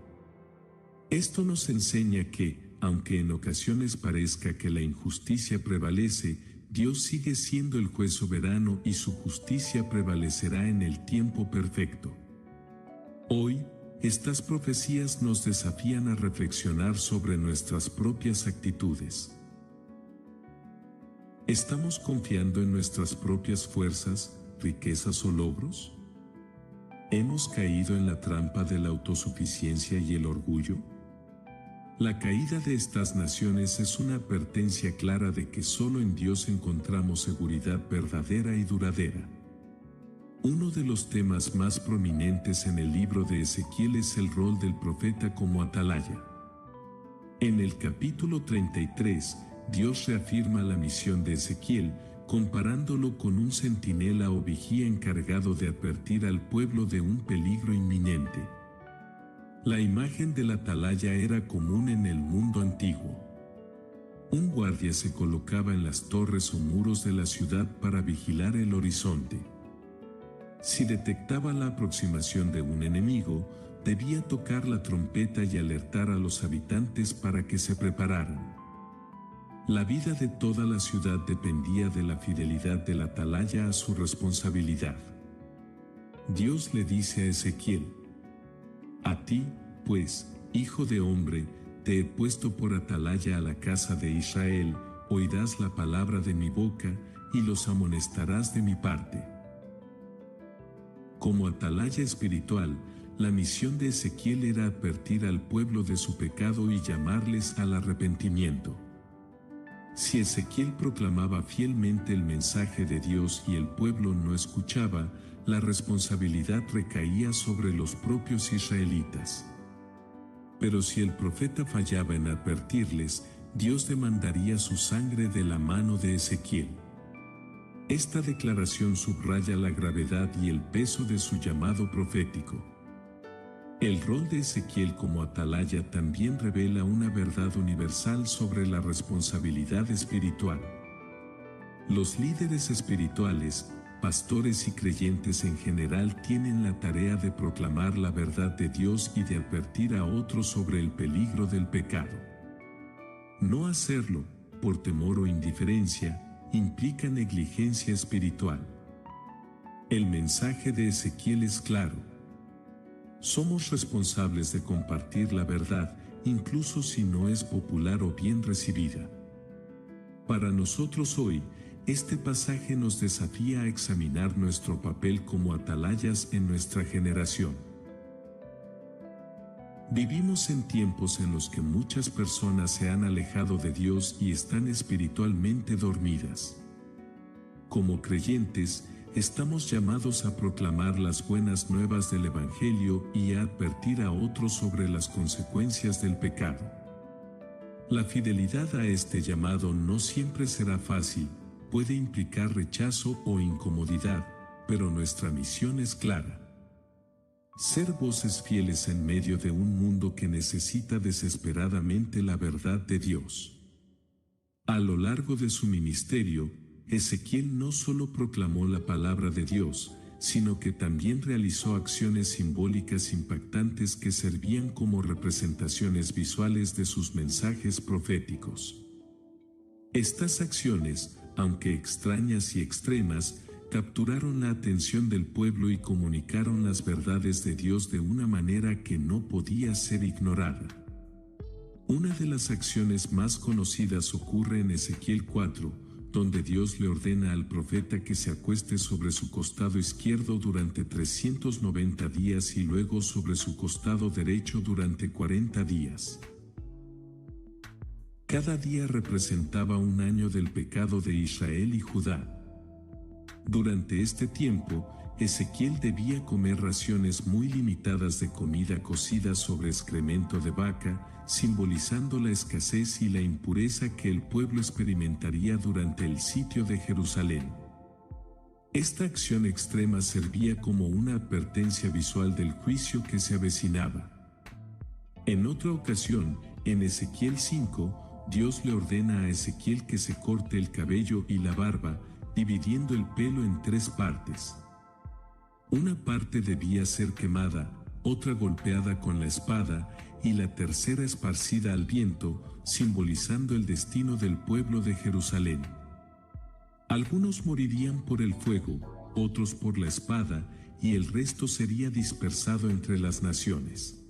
Esto nos enseña que, aunque en ocasiones parezca que la injusticia prevalece, Dios sigue siendo el juez soberano y su justicia prevalecerá en el tiempo perfecto. Hoy, estas profecías nos desafían a reflexionar sobre nuestras propias actitudes. ¿Estamos confiando en nuestras propias fuerzas, riquezas o logros? ¿Hemos caído en la trampa de la autosuficiencia y el orgullo? La caída de estas naciones es una advertencia clara de que solo en Dios encontramos seguridad verdadera y duradera. Uno de los temas más prominentes en el libro de Ezequiel es el rol del profeta como atalaya. En el capítulo 33, Dios reafirma la misión de Ezequiel, comparándolo con un centinela o vigía encargado de advertir al pueblo de un peligro inminente. La imagen del atalaya era común en el mundo antiguo. Un guardia se colocaba en las torres o muros de la ciudad para vigilar el horizonte. Si detectaba la aproximación de un enemigo, debía tocar la trompeta y alertar a los habitantes para que se prepararan. La vida de toda la ciudad dependía de la fidelidad del atalaya a su responsabilidad. Dios le dice a Ezequiel: a ti, pues, hijo de hombre, te he puesto por atalaya a la casa de Israel, oirás la palabra de mi boca, y los amonestarás de mi parte. Como atalaya espiritual, la misión de Ezequiel era advertir al pueblo de su pecado y llamarles al arrepentimiento. Si Ezequiel proclamaba fielmente el mensaje de Dios y el pueblo no escuchaba, la responsabilidad recaía sobre los propios israelitas. Pero si el profeta fallaba en advertirles, Dios demandaría su sangre de la mano de Ezequiel. Esta declaración subraya la gravedad y el peso de su llamado profético. El rol de Ezequiel como atalaya también revela una verdad universal sobre la responsabilidad espiritual. Los líderes espirituales, pastores y creyentes en general tienen la tarea de proclamar la verdad de Dios y de advertir a otros sobre el peligro del pecado. No hacerlo, por temor o indiferencia, implica negligencia espiritual. El mensaje de Ezequiel es claro. Somos responsables de compartir la verdad, incluso si no es popular o bien recibida. Para nosotros hoy, este pasaje nos desafía a examinar nuestro papel como atalayas en nuestra generación. Vivimos en tiempos en los que muchas personas se han alejado de Dios y están espiritualmente dormidas. Como creyentes, estamos llamados a proclamar las buenas nuevas del Evangelio y a advertir a otros sobre las consecuencias del pecado. La fidelidad a este llamado no siempre será fácil, puede implicar rechazo o incomodidad, pero nuestra misión es clara. Ser voces fieles en medio de un mundo que necesita desesperadamente la verdad de Dios. A lo largo de su ministerio, Ezequiel no solo proclamó la palabra de Dios, sino que también realizó acciones simbólicas impactantes que servían como representaciones visuales de sus mensajes proféticos. Estas acciones, aunque extrañas y extremas, capturaron la atención del pueblo y comunicaron las verdades de Dios de una manera que no podía ser ignorada. Una de las acciones más conocidas ocurre en Ezequiel 4, donde Dios le ordena al profeta que se acueste sobre su costado izquierdo durante 390 días y luego sobre su costado derecho durante 40 días. Cada día representaba un año del pecado de Israel y Judá. Durante este tiempo, Ezequiel debía comer raciones muy limitadas de comida cocida sobre excremento de vaca, simbolizando la escasez y la impureza que el pueblo experimentaría durante el sitio de Jerusalén. Esta acción extrema servía como una advertencia visual del juicio que se avecinaba. En otra ocasión, en Ezequiel 5, Dios le ordena a Ezequiel que se corte el cabello y la barba, dividiendo el pelo en 3 partes. Una parte debía ser quemada, otra golpeada con la espada, y la tercera esparcida al viento, simbolizando el destino del pueblo de Jerusalén. Algunos morirían por el fuego, otros por la espada, y el resto sería dispersado entre las naciones.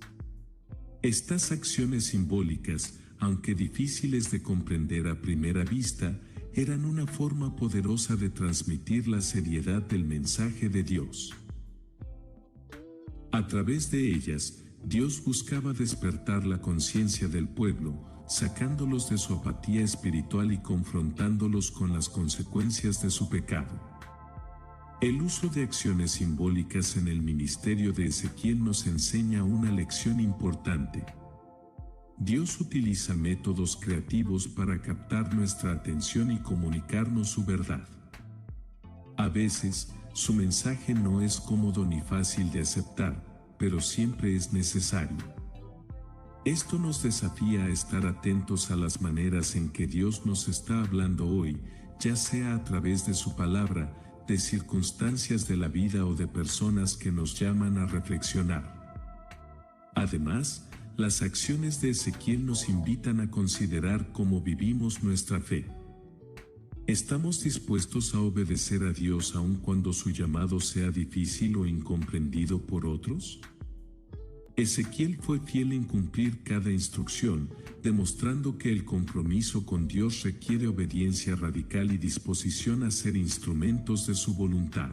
Estas acciones simbólicas, aunque difíciles de comprender a primera vista, eran una forma poderosa de transmitir la seriedad del mensaje de Dios. A través de ellas, Dios buscaba despertar la conciencia del pueblo, sacándolos de su apatía espiritual y confrontándolos con las consecuencias de su pecado. El uso de acciones simbólicas en el ministerio de Ezequiel nos enseña una lección importante. Dios utiliza métodos creativos para captar nuestra atención y comunicarnos su verdad. A veces, su mensaje no es cómodo ni fácil de aceptar, pero siempre es necesario. Esto nos desafía a estar atentos a las maneras en que Dios nos está hablando hoy, ya sea a través de su palabra, de circunstancias de la vida o de personas que nos llaman a reflexionar. Además, las acciones de Ezequiel nos invitan a considerar cómo vivimos nuestra fe. ¿Estamos dispuestos a obedecer a Dios aun cuando su llamado sea difícil o incomprendido por otros? Ezequiel fue fiel en cumplir cada instrucción, demostrando que el compromiso con Dios requiere obediencia radical y disposición a ser instrumentos de su voluntad.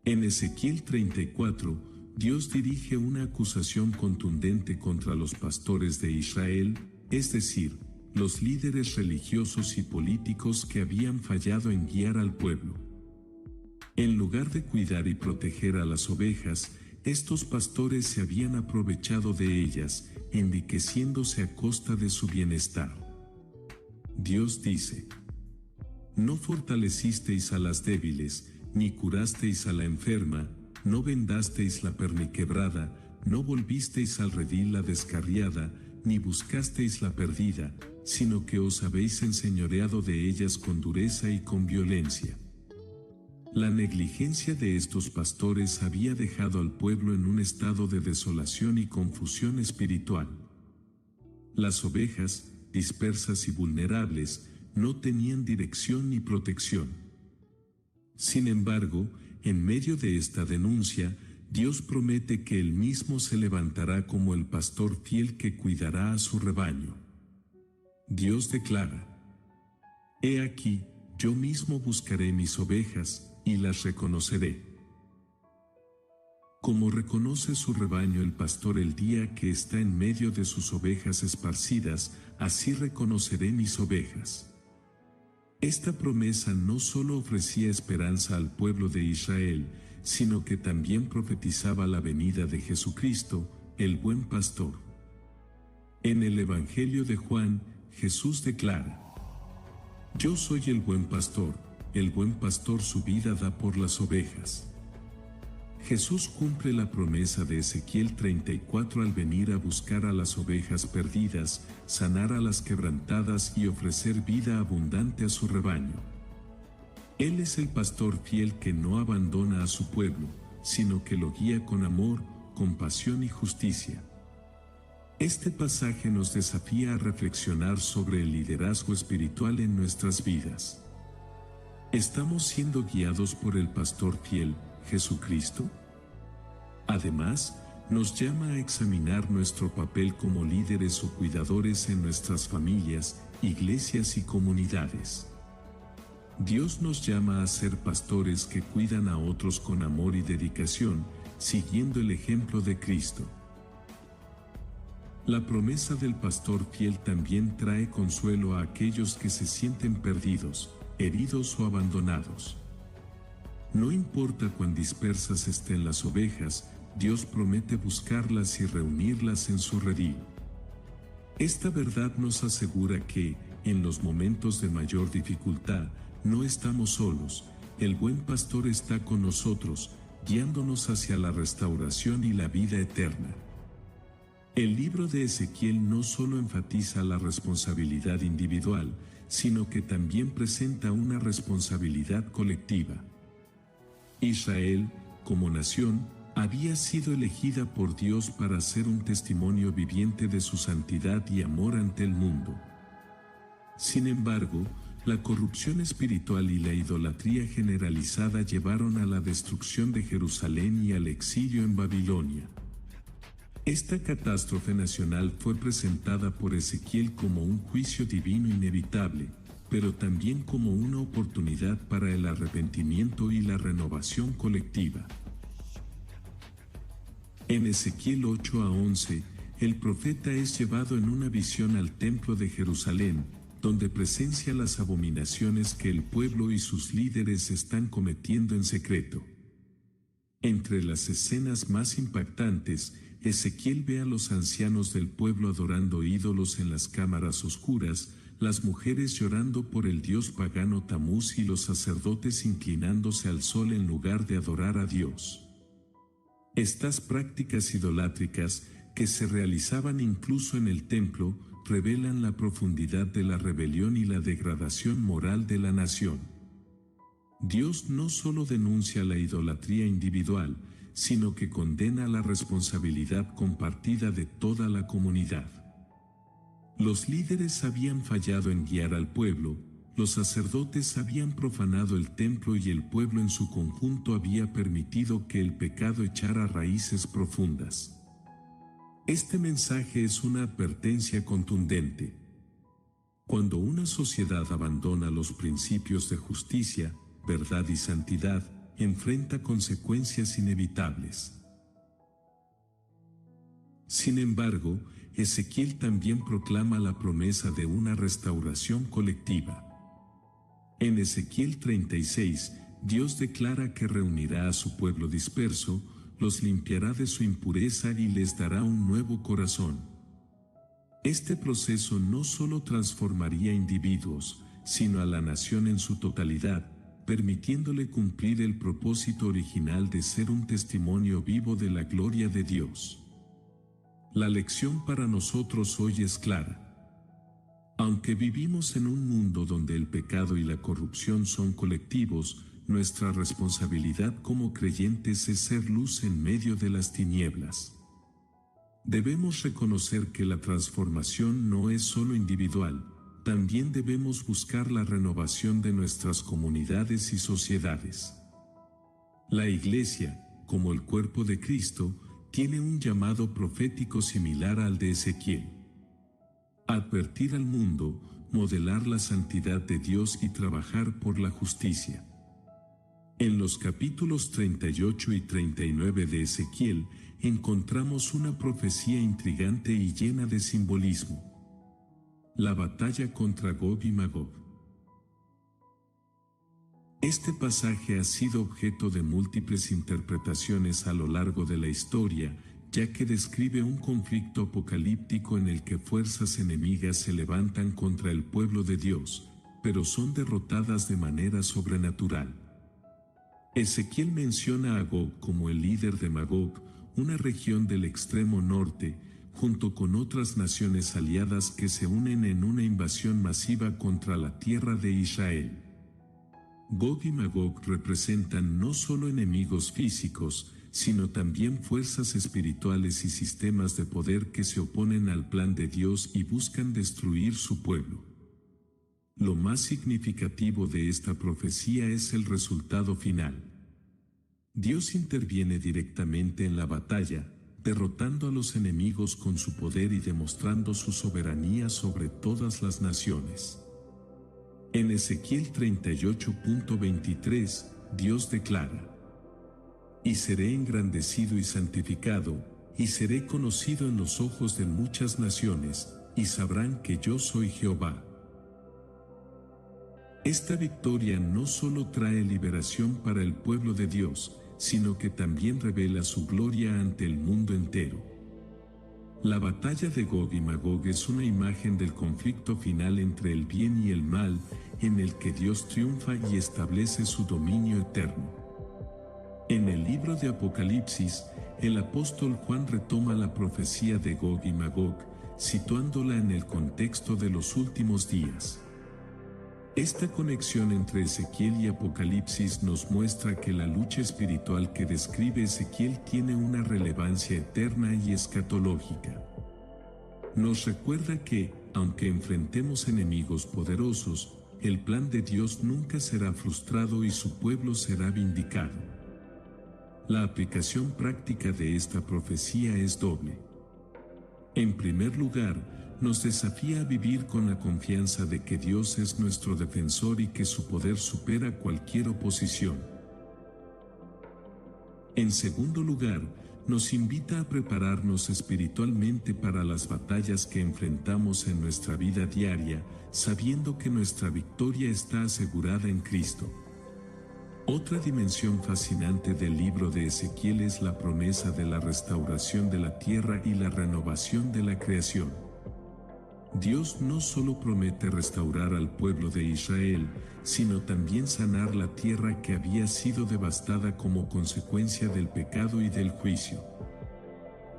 En Ezequiel 34, Dios dirige una acusación contundente contra los pastores de Israel, es decir, los líderes religiosos y políticos que habían fallado en guiar al pueblo. En lugar de cuidar y proteger a las ovejas, estos pastores se habían aprovechado de ellas, enriqueciéndose a costa de su bienestar. Dios dice: «No fortalecisteis a las débiles, ni curasteis a la enferma, no vendasteis la perniquebrada, no volvisteis al redil la descarriada, ni buscasteis la perdida, sino que os habéis enseñoreado de ellas con dureza y con violencia». La negligencia de estos pastores había dejado al pueblo en un estado de desolación y confusión espiritual. Las ovejas, dispersas y vulnerables, no tenían dirección ni protección. Sin embargo, en medio de esta denuncia, Dios promete que Él mismo se levantará como el pastor fiel que cuidará a su rebaño. Dios declara: «He aquí, yo mismo buscaré mis ovejas, y las reconoceré». Como reconoce su rebaño el pastor el día que está en medio de sus ovejas esparcidas, así reconoceré mis ovejas. Esta promesa no solo ofrecía esperanza al pueblo de Israel, sino que también profetizaba la venida de Jesucristo, el buen pastor. En el Evangelio de Juan, Jesús declara: «Yo soy el buen pastor su vida da por las ovejas». Jesús cumple la promesa de Ezequiel 34 al venir a buscar a las ovejas perdidas, sanar a las quebrantadas y ofrecer vida abundante a su rebaño. Él es el pastor fiel que no abandona a su pueblo, sino que lo guía con amor, compasión y justicia. Este pasaje nos desafía a reflexionar sobre el liderazgo espiritual en nuestras vidas. ¿Estamos siendo guiados por el pastor fiel, Jesucristo? Además, nos llama a examinar nuestro papel como líderes o cuidadores en nuestras familias, iglesias y comunidades. Dios nos llama a ser pastores que cuidan a otros con amor y dedicación, siguiendo el ejemplo de Cristo. La promesa del pastor fiel también trae consuelo a aquellos que se sienten perdidos, heridos o abandonados. No importa cuán dispersas estén las ovejas, Dios promete buscarlas y reunirlas en su redil. Esta verdad nos asegura que, en los momentos de mayor dificultad, no estamos solos, el buen pastor está con nosotros, guiándonos hacia la restauración y la vida eterna. El libro de Ezequiel no solo enfatiza la responsabilidad individual, sino que también presenta una responsabilidad colectiva. Israel, como nación, había sido elegida por Dios para ser un testimonio viviente de su santidad y amor ante el mundo. Sin embargo, la corrupción espiritual y la idolatría generalizada llevaron a la destrucción de Jerusalén y al exilio en Babilonia. Esta catástrofe nacional fue presentada por Ezequiel como un juicio divino inevitable, pero también como una oportunidad para el arrepentimiento y la renovación colectiva. En Ezequiel 8 a 11, el profeta es llevado en una visión al templo de Jerusalén, donde presencia las abominaciones que el pueblo y sus líderes están cometiendo en secreto. Entre las escenas más impactantes, Ezequiel ve a los ancianos del pueblo adorando ídolos en las cámaras oscuras, las mujeres llorando por el dios pagano Tamuz y los sacerdotes inclinándose al sol en lugar de adorar a Dios. Estas prácticas idolátricas, que se realizaban incluso en el templo, revelan la profundidad de la rebelión y la degradación moral de la nación. Dios no solo denuncia la idolatría individual, sino que condena la responsabilidad compartida de toda la comunidad. Los líderes habían fallado en guiar al pueblo, los sacerdotes habían profanado el templo y el pueblo en su conjunto había permitido que el pecado echara raíces profundas. Este mensaje es una advertencia contundente. Cuando una sociedad abandona los principios de justicia, verdad y santidad, enfrenta consecuencias inevitables. Sin embargo, Ezequiel también proclama la promesa de una restauración colectiva. En Ezequiel 36, Dios declara que reunirá a su pueblo disperso, los limpiará de su impureza y les dará un nuevo corazón. Este proceso no solo transformaría individuos, sino a la nación en su totalidad, permitiéndole cumplir el propósito original de ser un testimonio vivo de la gloria de Dios. La lección para nosotros hoy es clara. Aunque vivimos en un mundo donde el pecado y la corrupción son colectivos, nuestra responsabilidad como creyentes es ser luz en medio de las tinieblas. Debemos reconocer que la transformación no es solo individual, también debemos buscar la renovación de nuestras comunidades y sociedades. La Iglesia, como el cuerpo de Cristo, tiene un llamado profético similar al de Ezequiel. Advertir al mundo, modelar la santidad de Dios y trabajar por la justicia. En los capítulos 38 y 39 de Ezequiel encontramos una profecía intrigante y llena de simbolismo. La batalla contra Gog y Magog. Este pasaje ha sido objeto de múltiples interpretaciones a lo largo de la historia, ya que describe un conflicto apocalíptico en el que fuerzas enemigas se levantan contra el pueblo de Dios, pero son derrotadas de manera sobrenatural. Ezequiel menciona a Gog como el líder de Magog, una región del extremo norte, junto con otras naciones aliadas que se unen en una invasión masiva contra la tierra de Israel. Gog y Magog representan no solo enemigos físicos, sino también fuerzas espirituales y sistemas de poder que se oponen al plan de Dios y buscan destruir su pueblo. Lo más significativo de esta profecía es el resultado final. Dios interviene directamente en la batalla, derrotando a los enemigos con su poder y demostrando su soberanía sobre todas las naciones. En Ezequiel 38.23, Dios declara: «Y seré engrandecido y santificado, y seré conocido en los ojos de muchas naciones, y sabrán que yo soy Jehová». Esta victoria no solo trae liberación para el pueblo de Dios, sino que también revela su gloria ante el mundo entero. La batalla de Gog y Magog es una imagen del conflicto final entre el bien y el mal, en el que Dios triunfa y establece su dominio eterno. En el libro de Apocalipsis, el apóstol Juan retoma la profecía de Gog y Magog, situándola en el contexto de los últimos días. Esta conexión entre Ezequiel y Apocalipsis nos muestra que la lucha espiritual que describe Ezequiel tiene una relevancia eterna y escatológica. Nos recuerda que, aunque enfrentemos enemigos poderosos, el plan de Dios nunca será frustrado y su pueblo será vindicado. La aplicación práctica de esta profecía es doble. En primer lugar, nos desafía a vivir con la confianza de que Dios es nuestro defensor y que su poder supera cualquier oposición. En segundo lugar, nos invita a prepararnos espiritualmente para las batallas que enfrentamos en nuestra vida diaria, sabiendo que nuestra victoria está asegurada en Cristo. Otra dimensión fascinante del libro de Ezequiel es la promesa de la restauración de la tierra y la renovación de la creación. Dios no solo promete restaurar al pueblo de Israel, sino también sanar la tierra que había sido devastada como consecuencia del pecado y del juicio.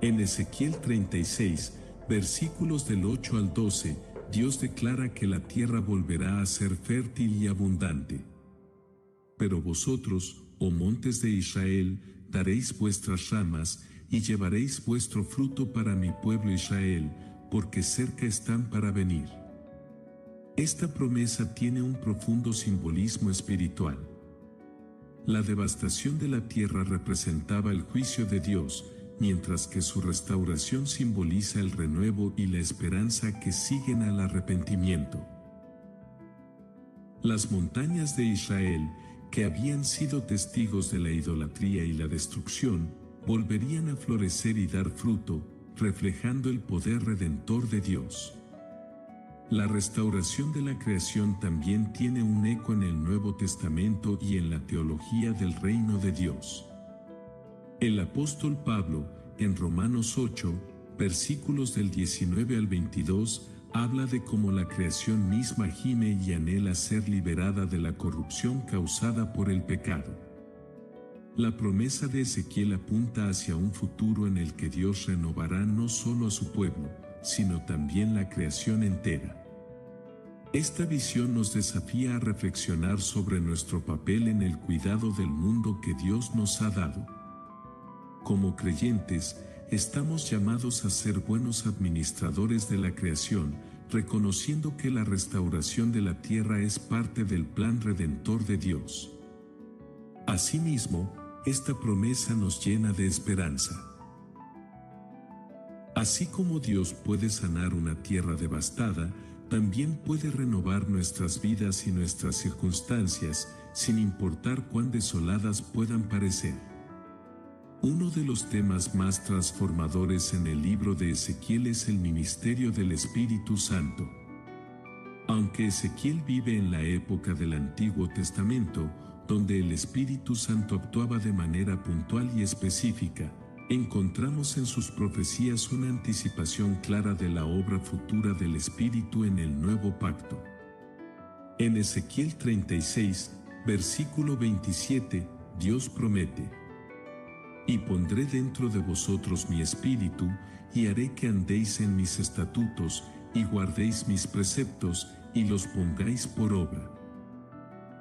En Ezequiel 36, versículos del 8 al 12, Dios declara que la tierra volverá a ser fértil y abundante. Pero vosotros, oh montes de Israel, daréis vuestras ramas, y llevaréis vuestro fruto para mi pueblo Israel, porque cerca están para venir. Esta promesa tiene un profundo simbolismo espiritual. La devastación de la tierra representaba el juicio de Dios, mientras que su restauración simboliza el renuevo y la esperanza que siguen al arrepentimiento. Las montañas de Israel, que habían sido testigos de la idolatría y la destrucción, volverían a florecer y dar fruto, reflejando el poder redentor de Dios. La restauración de la creación también tiene un eco en el Nuevo Testamento y en la teología del reino de Dios. El apóstol Pablo, en Romanos 8, versículos del 19 al 22, habla de cómo la creación misma gime y anhela ser liberada de la corrupción causada por el pecado. La promesa de Ezequiel apunta hacia un futuro en el que Dios renovará no solo a su pueblo, sino también la creación entera. Esta visión nos desafía a reflexionar sobre nuestro papel en el cuidado del mundo que Dios nos ha dado. Como creyentes, estamos llamados a ser buenos administradores de la creación, reconociendo que la restauración de la tierra es parte del plan redentor de Dios. Asimismo, esta promesa nos llena de esperanza. Así como Dios puede sanar una tierra devastada, también puede renovar nuestras vidas y nuestras circunstancias, sin importar cuán desoladas puedan parecer. Uno de los temas más transformadores en el libro de Ezequiel es el ministerio del Espíritu Santo. Aunque Ezequiel vive en la época del Antiguo Testamento, donde el Espíritu Santo actuaba de manera puntual y específica, encontramos en sus profecías una anticipación clara de la obra futura del Espíritu en el Nuevo Pacto. En Ezequiel 36, versículo 27, Dios promete: «Y pondré dentro de vosotros mi espíritu, y haré que andéis en mis estatutos, y guardéis mis preceptos, y los pongáis por obra».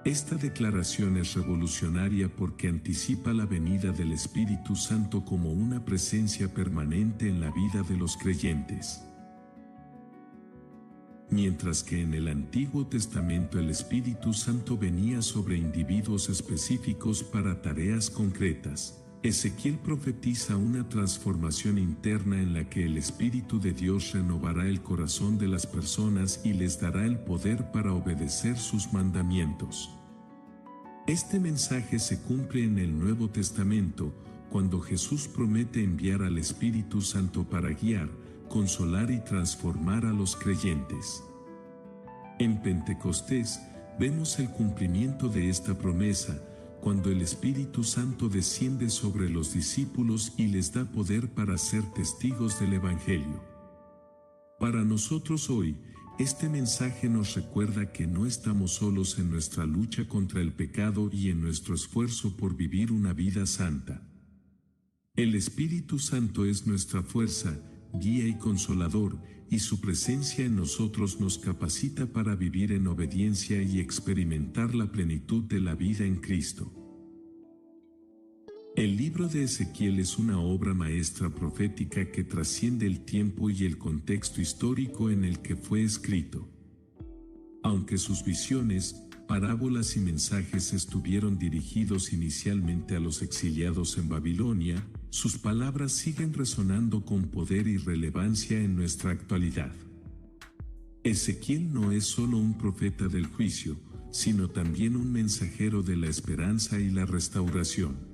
Esta declaración es revolucionaria porque anticipa la venida del Espíritu Santo como una presencia permanente en la vida de los creyentes. Mientras que en el Antiguo Testamento el Espíritu Santo venía sobre individuos específicos para tareas concretas, Ezequiel profetiza una transformación interna en la que el Espíritu de Dios renovará el corazón de las personas y les dará el poder para obedecer sus mandamientos. Este mensaje se cumple en el Nuevo Testamento, cuando Jesús promete enviar al Espíritu Santo para guiar, consolar y transformar a los creyentes. En Pentecostés, vemos el cumplimiento de esta promesa, cuando el Espíritu Santo desciende sobre los discípulos y les da poder para ser testigos del Evangelio. Para nosotros hoy, este mensaje nos recuerda que no estamos solos en nuestra lucha contra el pecado y en nuestro esfuerzo por vivir una vida santa. El Espíritu Santo es nuestra fuerza, guía y consolador, y su presencia en nosotros nos capacita para vivir en obediencia y experimentar la plenitud de la vida en Cristo. El libro de Ezequiel es una obra maestra profética que trasciende el tiempo y el contexto histórico en el que fue escrito. Aunque sus visiones, parábolas y mensajes estuvieron dirigidos inicialmente a los exiliados en Babilonia, sus palabras siguen resonando con poder y relevancia en nuestra actualidad. Ezequiel no es solo un profeta del juicio, sino también un mensajero de la esperanza y la restauración.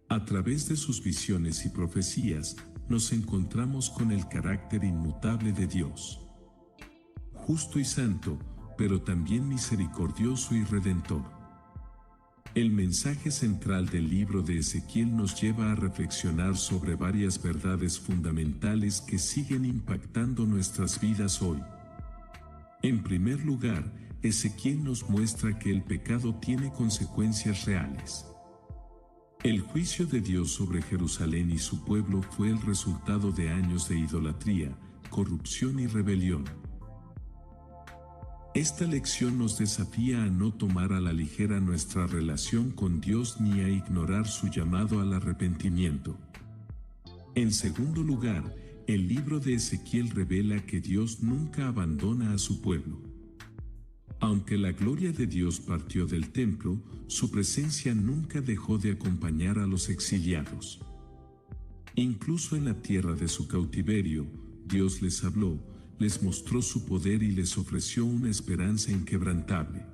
A través de sus visiones y profecías, nos encontramos con el carácter inmutable de Dios. Justo y santo, pero también misericordioso y redentor. El mensaje central del libro de Ezequiel nos lleva a reflexionar sobre varias verdades fundamentales que siguen impactando nuestras vidas hoy. En primer lugar, Ezequiel nos muestra que el pecado tiene consecuencias reales. El juicio de Dios sobre Jerusalén y su pueblo fue el resultado de años de idolatría, corrupción y rebelión. Esta lección nos desafía a no tomar a la ligera nuestra relación con Dios ni a ignorar su llamado al arrepentimiento. En segundo lugar, el libro de Ezequiel revela que Dios nunca abandona a su pueblo. Aunque la gloria de Dios partió del templo, su presencia nunca dejó de acompañar a los exiliados. Incluso en la tierra de su cautiverio, Dios les habló, les mostró su poder y les ofreció una esperanza inquebrantable.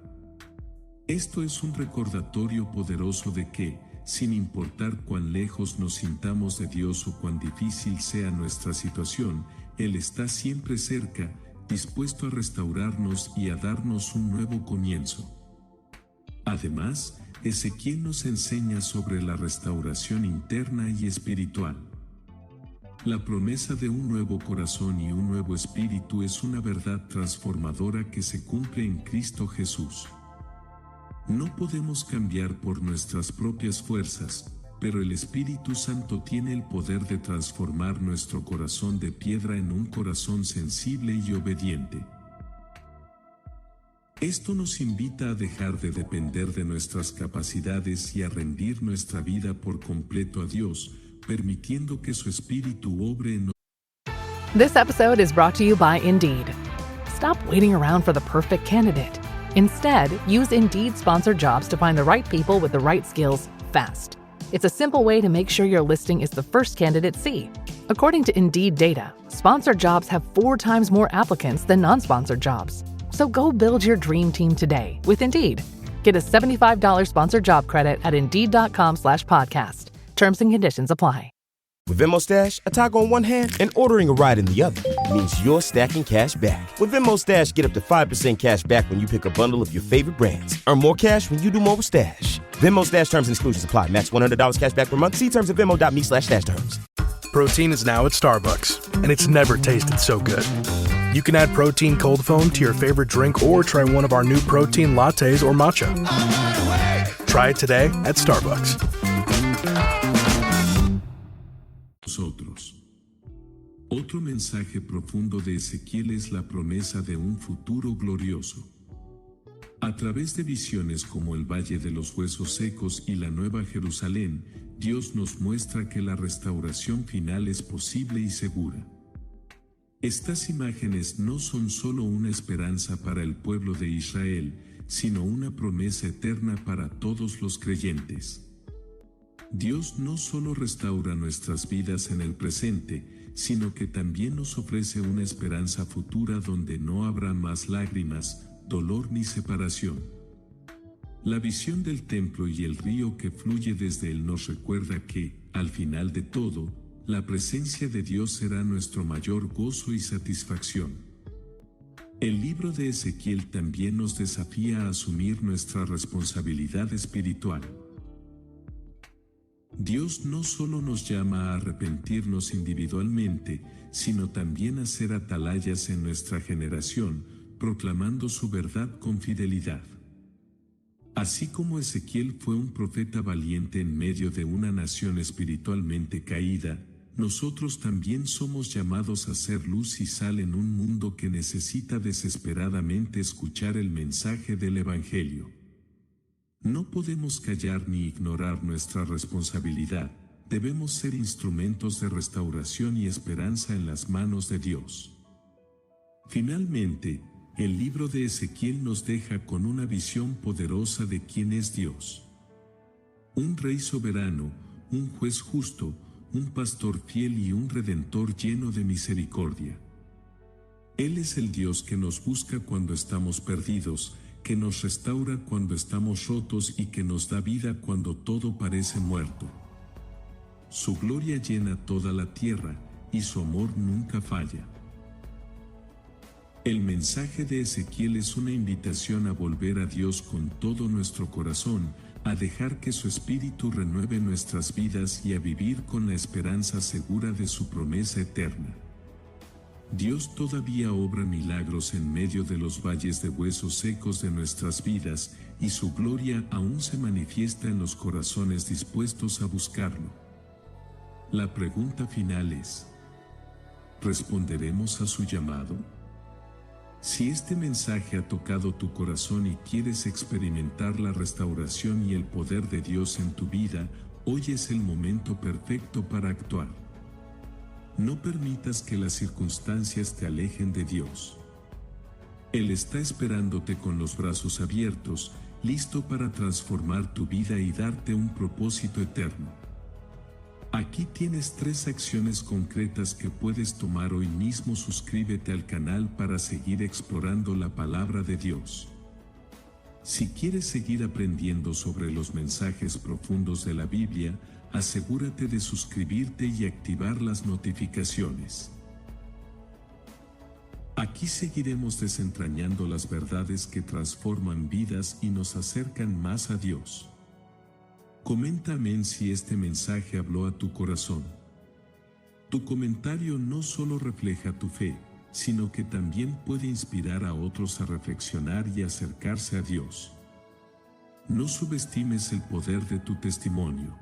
Esto es un recordatorio poderoso de que, sin importar cuán lejos nos sintamos de Dios o cuán difícil sea nuestra situación, Él está siempre cerca, dispuesto a restaurarnos y a darnos un nuevo comienzo. Además, Ezequiel nos enseña sobre la restauración interna y espiritual. La promesa de un nuevo corazón y un nuevo espíritu es una verdad transformadora que se cumple en Cristo Jesús. No podemos cambiar por nuestras propias fuerzas, pero el Espíritu Santo tiene el poder de transformar nuestro corazón de piedra en un corazón sensible y obediente. Esto nos invita a dejar de depender de nuestras capacidades y a rendir nuestra vida por completo a Dios, permitiendo que su Espíritu obre en nosotros. This episode is brought to you by Indeed. Stop waiting around for the perfect candidate. Instead, use Indeed sponsored jobs to find the right people with the right skills fast. It's a simple way to make sure your listing is the first candidates see. According to Indeed data, sponsored jobs have 4 times more applicants than non-sponsored jobs. So go build your dream team today with Indeed. Get a $75 sponsored job credit at Indeed.com/podcast. Terms and conditions apply. With Venmo Stash, a toggle on one hand and ordering a ride in the other means you're stacking cash back. With Venmo Stash, get up to 5% cash back when you pick a bundle of your favorite brands. Earn more cash when you do more with Stash. Venmo Stash terms and exclusions apply. Max $100 cash back per month. See terms at venmo.me/stash terms. Protein is now at Starbucks, and it's never tasted so good. You can add protein cold foam to your favorite drink or try one of our new protein lattes or matcha. Try it today at Starbucks. Nosotros. Otro mensaje profundo de Ezequiel es la promesa de un futuro glorioso. A través de visiones como el Valle de los Huesos Secos y la Nueva Jerusalén, Dios nos muestra que la restauración final es posible y segura. Estas imágenes no son solo una esperanza para el pueblo de Israel, sino una promesa eterna para todos los creyentes. Dios no solo restaura nuestras vidas en el presente, sino que también nos ofrece una esperanza futura donde no habrá más lágrimas, dolor ni separación. La visión del templo y el río que fluye desde él nos recuerda que, al final de todo, la presencia de Dios será nuestro mayor gozo y satisfacción. El libro de Ezequiel también nos desafía a asumir nuestra responsabilidad espiritual. Dios no solo nos llama a arrepentirnos individualmente, sino también a ser atalayas en nuestra generación, proclamando su verdad con fidelidad. Así como Ezequiel fue un profeta valiente en medio de una nación espiritualmente caída, nosotros también somos llamados a ser luz y sal en un mundo que necesita desesperadamente escuchar el mensaje del Evangelio. No podemos callar ni ignorar nuestra responsabilidad, debemos ser instrumentos de restauración y esperanza en las manos de Dios. Finalmente, el libro de Ezequiel nos deja con una visión poderosa de quién es Dios. Un rey soberano, un juez justo, un pastor fiel y un redentor lleno de misericordia. Él es el Dios que nos busca cuando estamos perdidos, que nos restaura cuando estamos rotos y que nos da vida cuando todo parece muerto. Su gloria llena toda la tierra y su amor nunca falla. El mensaje de Ezequiel es una invitación a volver a Dios con todo nuestro corazón, a dejar que su Espíritu renueve nuestras vidas y a vivir con la esperanza segura de su promesa eterna. Dios todavía obra milagros en medio de los valles de huesos secos de nuestras vidas, y su gloria aún se manifiesta en los corazones dispuestos a buscarlo. La pregunta final es: ¿responderemos a su llamado? Si este mensaje ha tocado tu corazón y quieres experimentar la restauración y el poder de Dios en tu vida, hoy es el momento perfecto para actuar. No permitas que las circunstancias te alejen de Dios. Él está esperándote con los brazos abiertos, listo para transformar tu vida y darte un propósito eterno. Aquí tienes 3 acciones concretas que puedes tomar hoy mismo. Suscríbete al canal para seguir explorando la palabra de Dios. Si quieres seguir aprendiendo sobre los mensajes profundos de la Biblia, asegúrate de suscribirte y activar las notificaciones. Aquí seguiremos desentrañando las verdades que transforman vidas y nos acercan más a Dios. Comenta amén si este mensaje habló a tu corazón. Tu comentario no solo refleja tu fe, sino que también puede inspirar a otros a reflexionar y acercarse a Dios. No subestimes el poder de tu testimonio.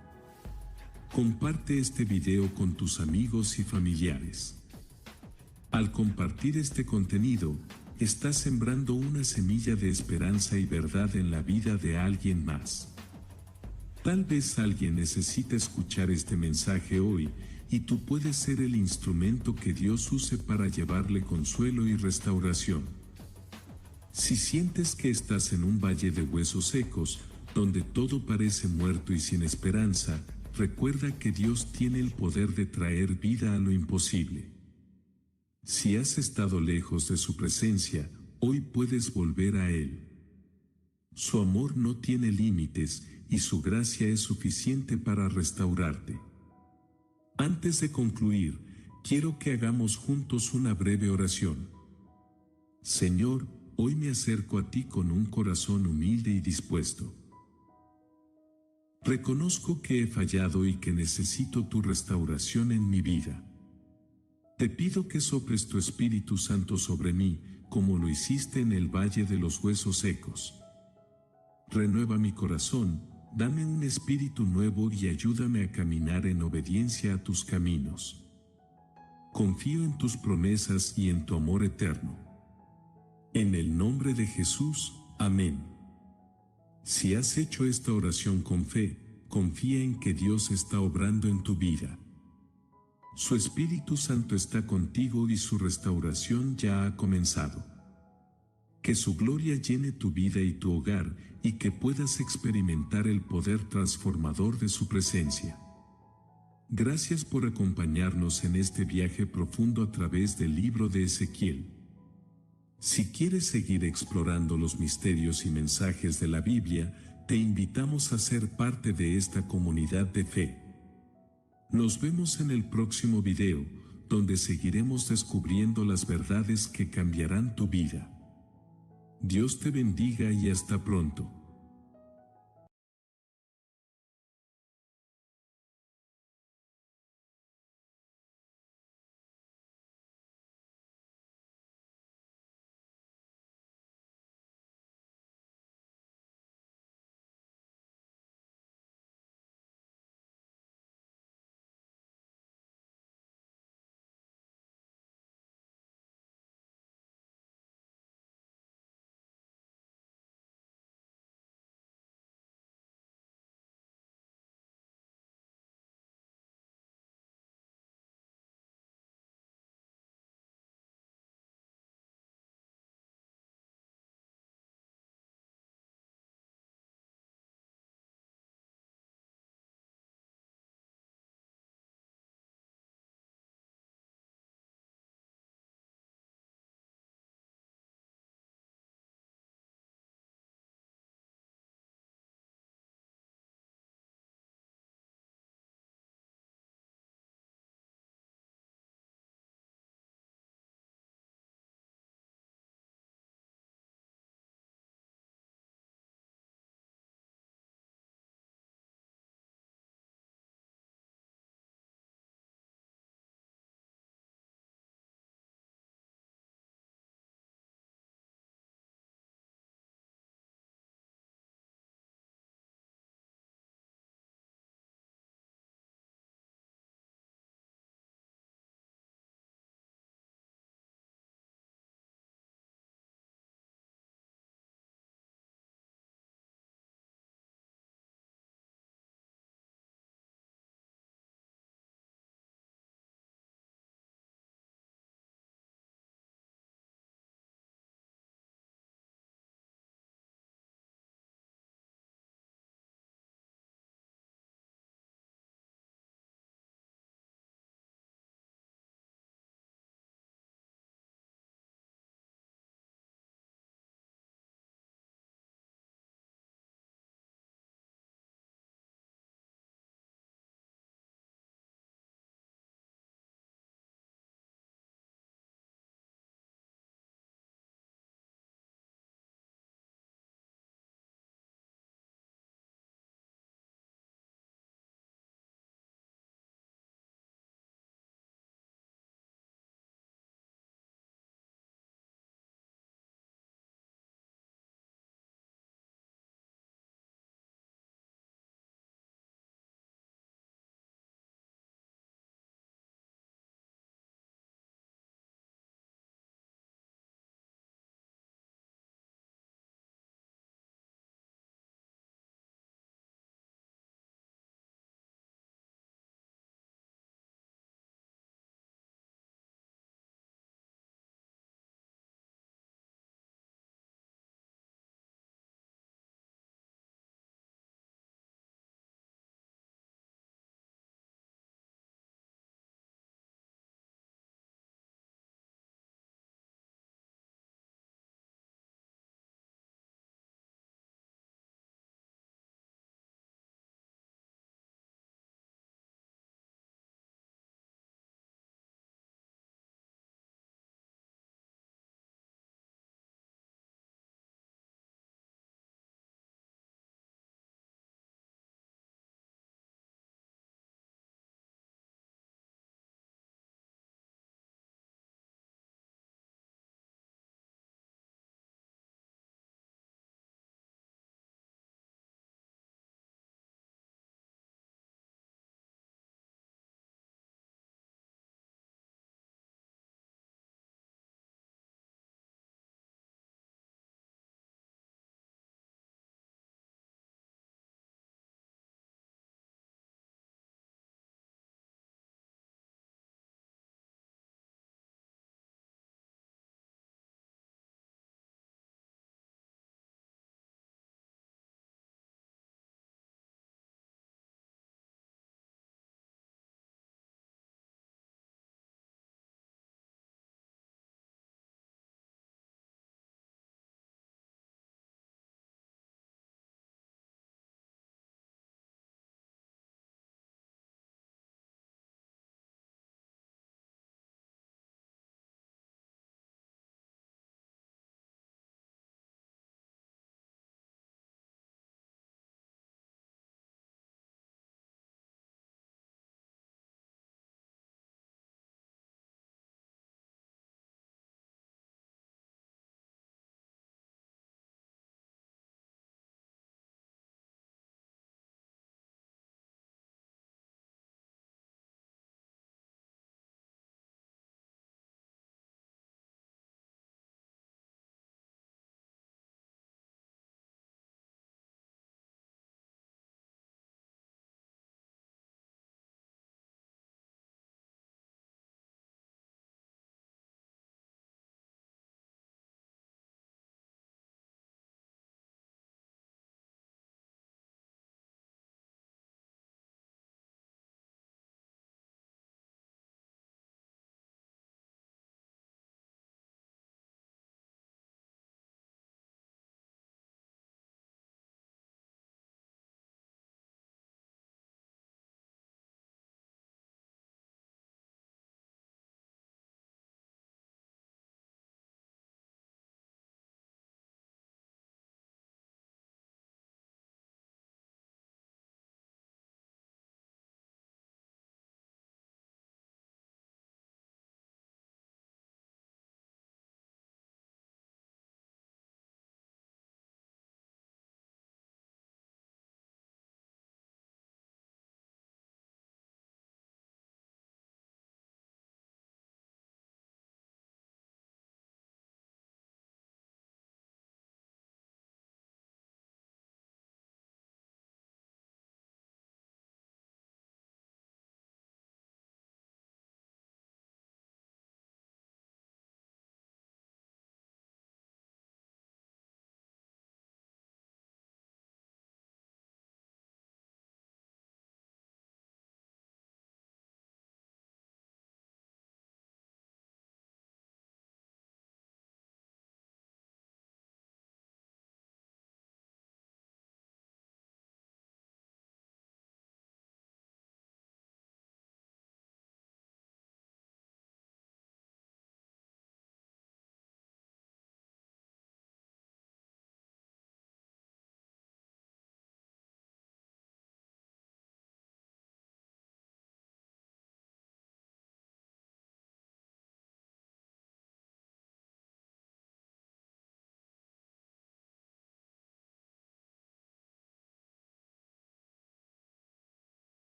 Comparte este video con tus amigos y familiares. Al compartir este contenido, estás sembrando una semilla de esperanza y verdad en la vida de alguien más. Tal vez alguien necesita escuchar este mensaje hoy, y tú puedes ser el instrumento que Dios use para llevarle consuelo y restauración. Si sientes que estás en un valle de huesos secos, donde todo parece muerto y sin esperanza, recuerda que Dios tiene el poder de traer vida a lo imposible. Si has estado lejos de su presencia, hoy puedes volver a Él. Su amor no tiene límites y su gracia es suficiente para restaurarte. Antes de concluir, quiero que hagamos juntos una breve oración. Señor, hoy me acerco a ti con un corazón humilde y dispuesto. Reconozco que he fallado y que necesito tu restauración en mi vida. Te pido que soples tu Espíritu Santo sobre mí, como lo hiciste en el valle de los huesos secos. Renueva mi corazón, dame un espíritu nuevo y ayúdame a caminar en obediencia a tus caminos. Confío en tus promesas y en tu amor eterno. En el nombre de Jesús, amén. Si has hecho esta oración con fe, confía en que Dios está obrando en tu vida. Su Espíritu Santo está contigo y su restauración ya ha comenzado. Que su gloria llene tu vida y tu hogar, y que puedas experimentar el poder transformador de su presencia. Gracias por acompañarnos en este viaje profundo a través del libro de Ezequiel. Si quieres seguir explorando los misterios y mensajes de la Biblia, te invitamos a ser parte de esta comunidad de fe. Nos vemos en el próximo video, donde seguiremos descubriendo las verdades que cambiarán tu vida. Dios te bendiga y hasta pronto.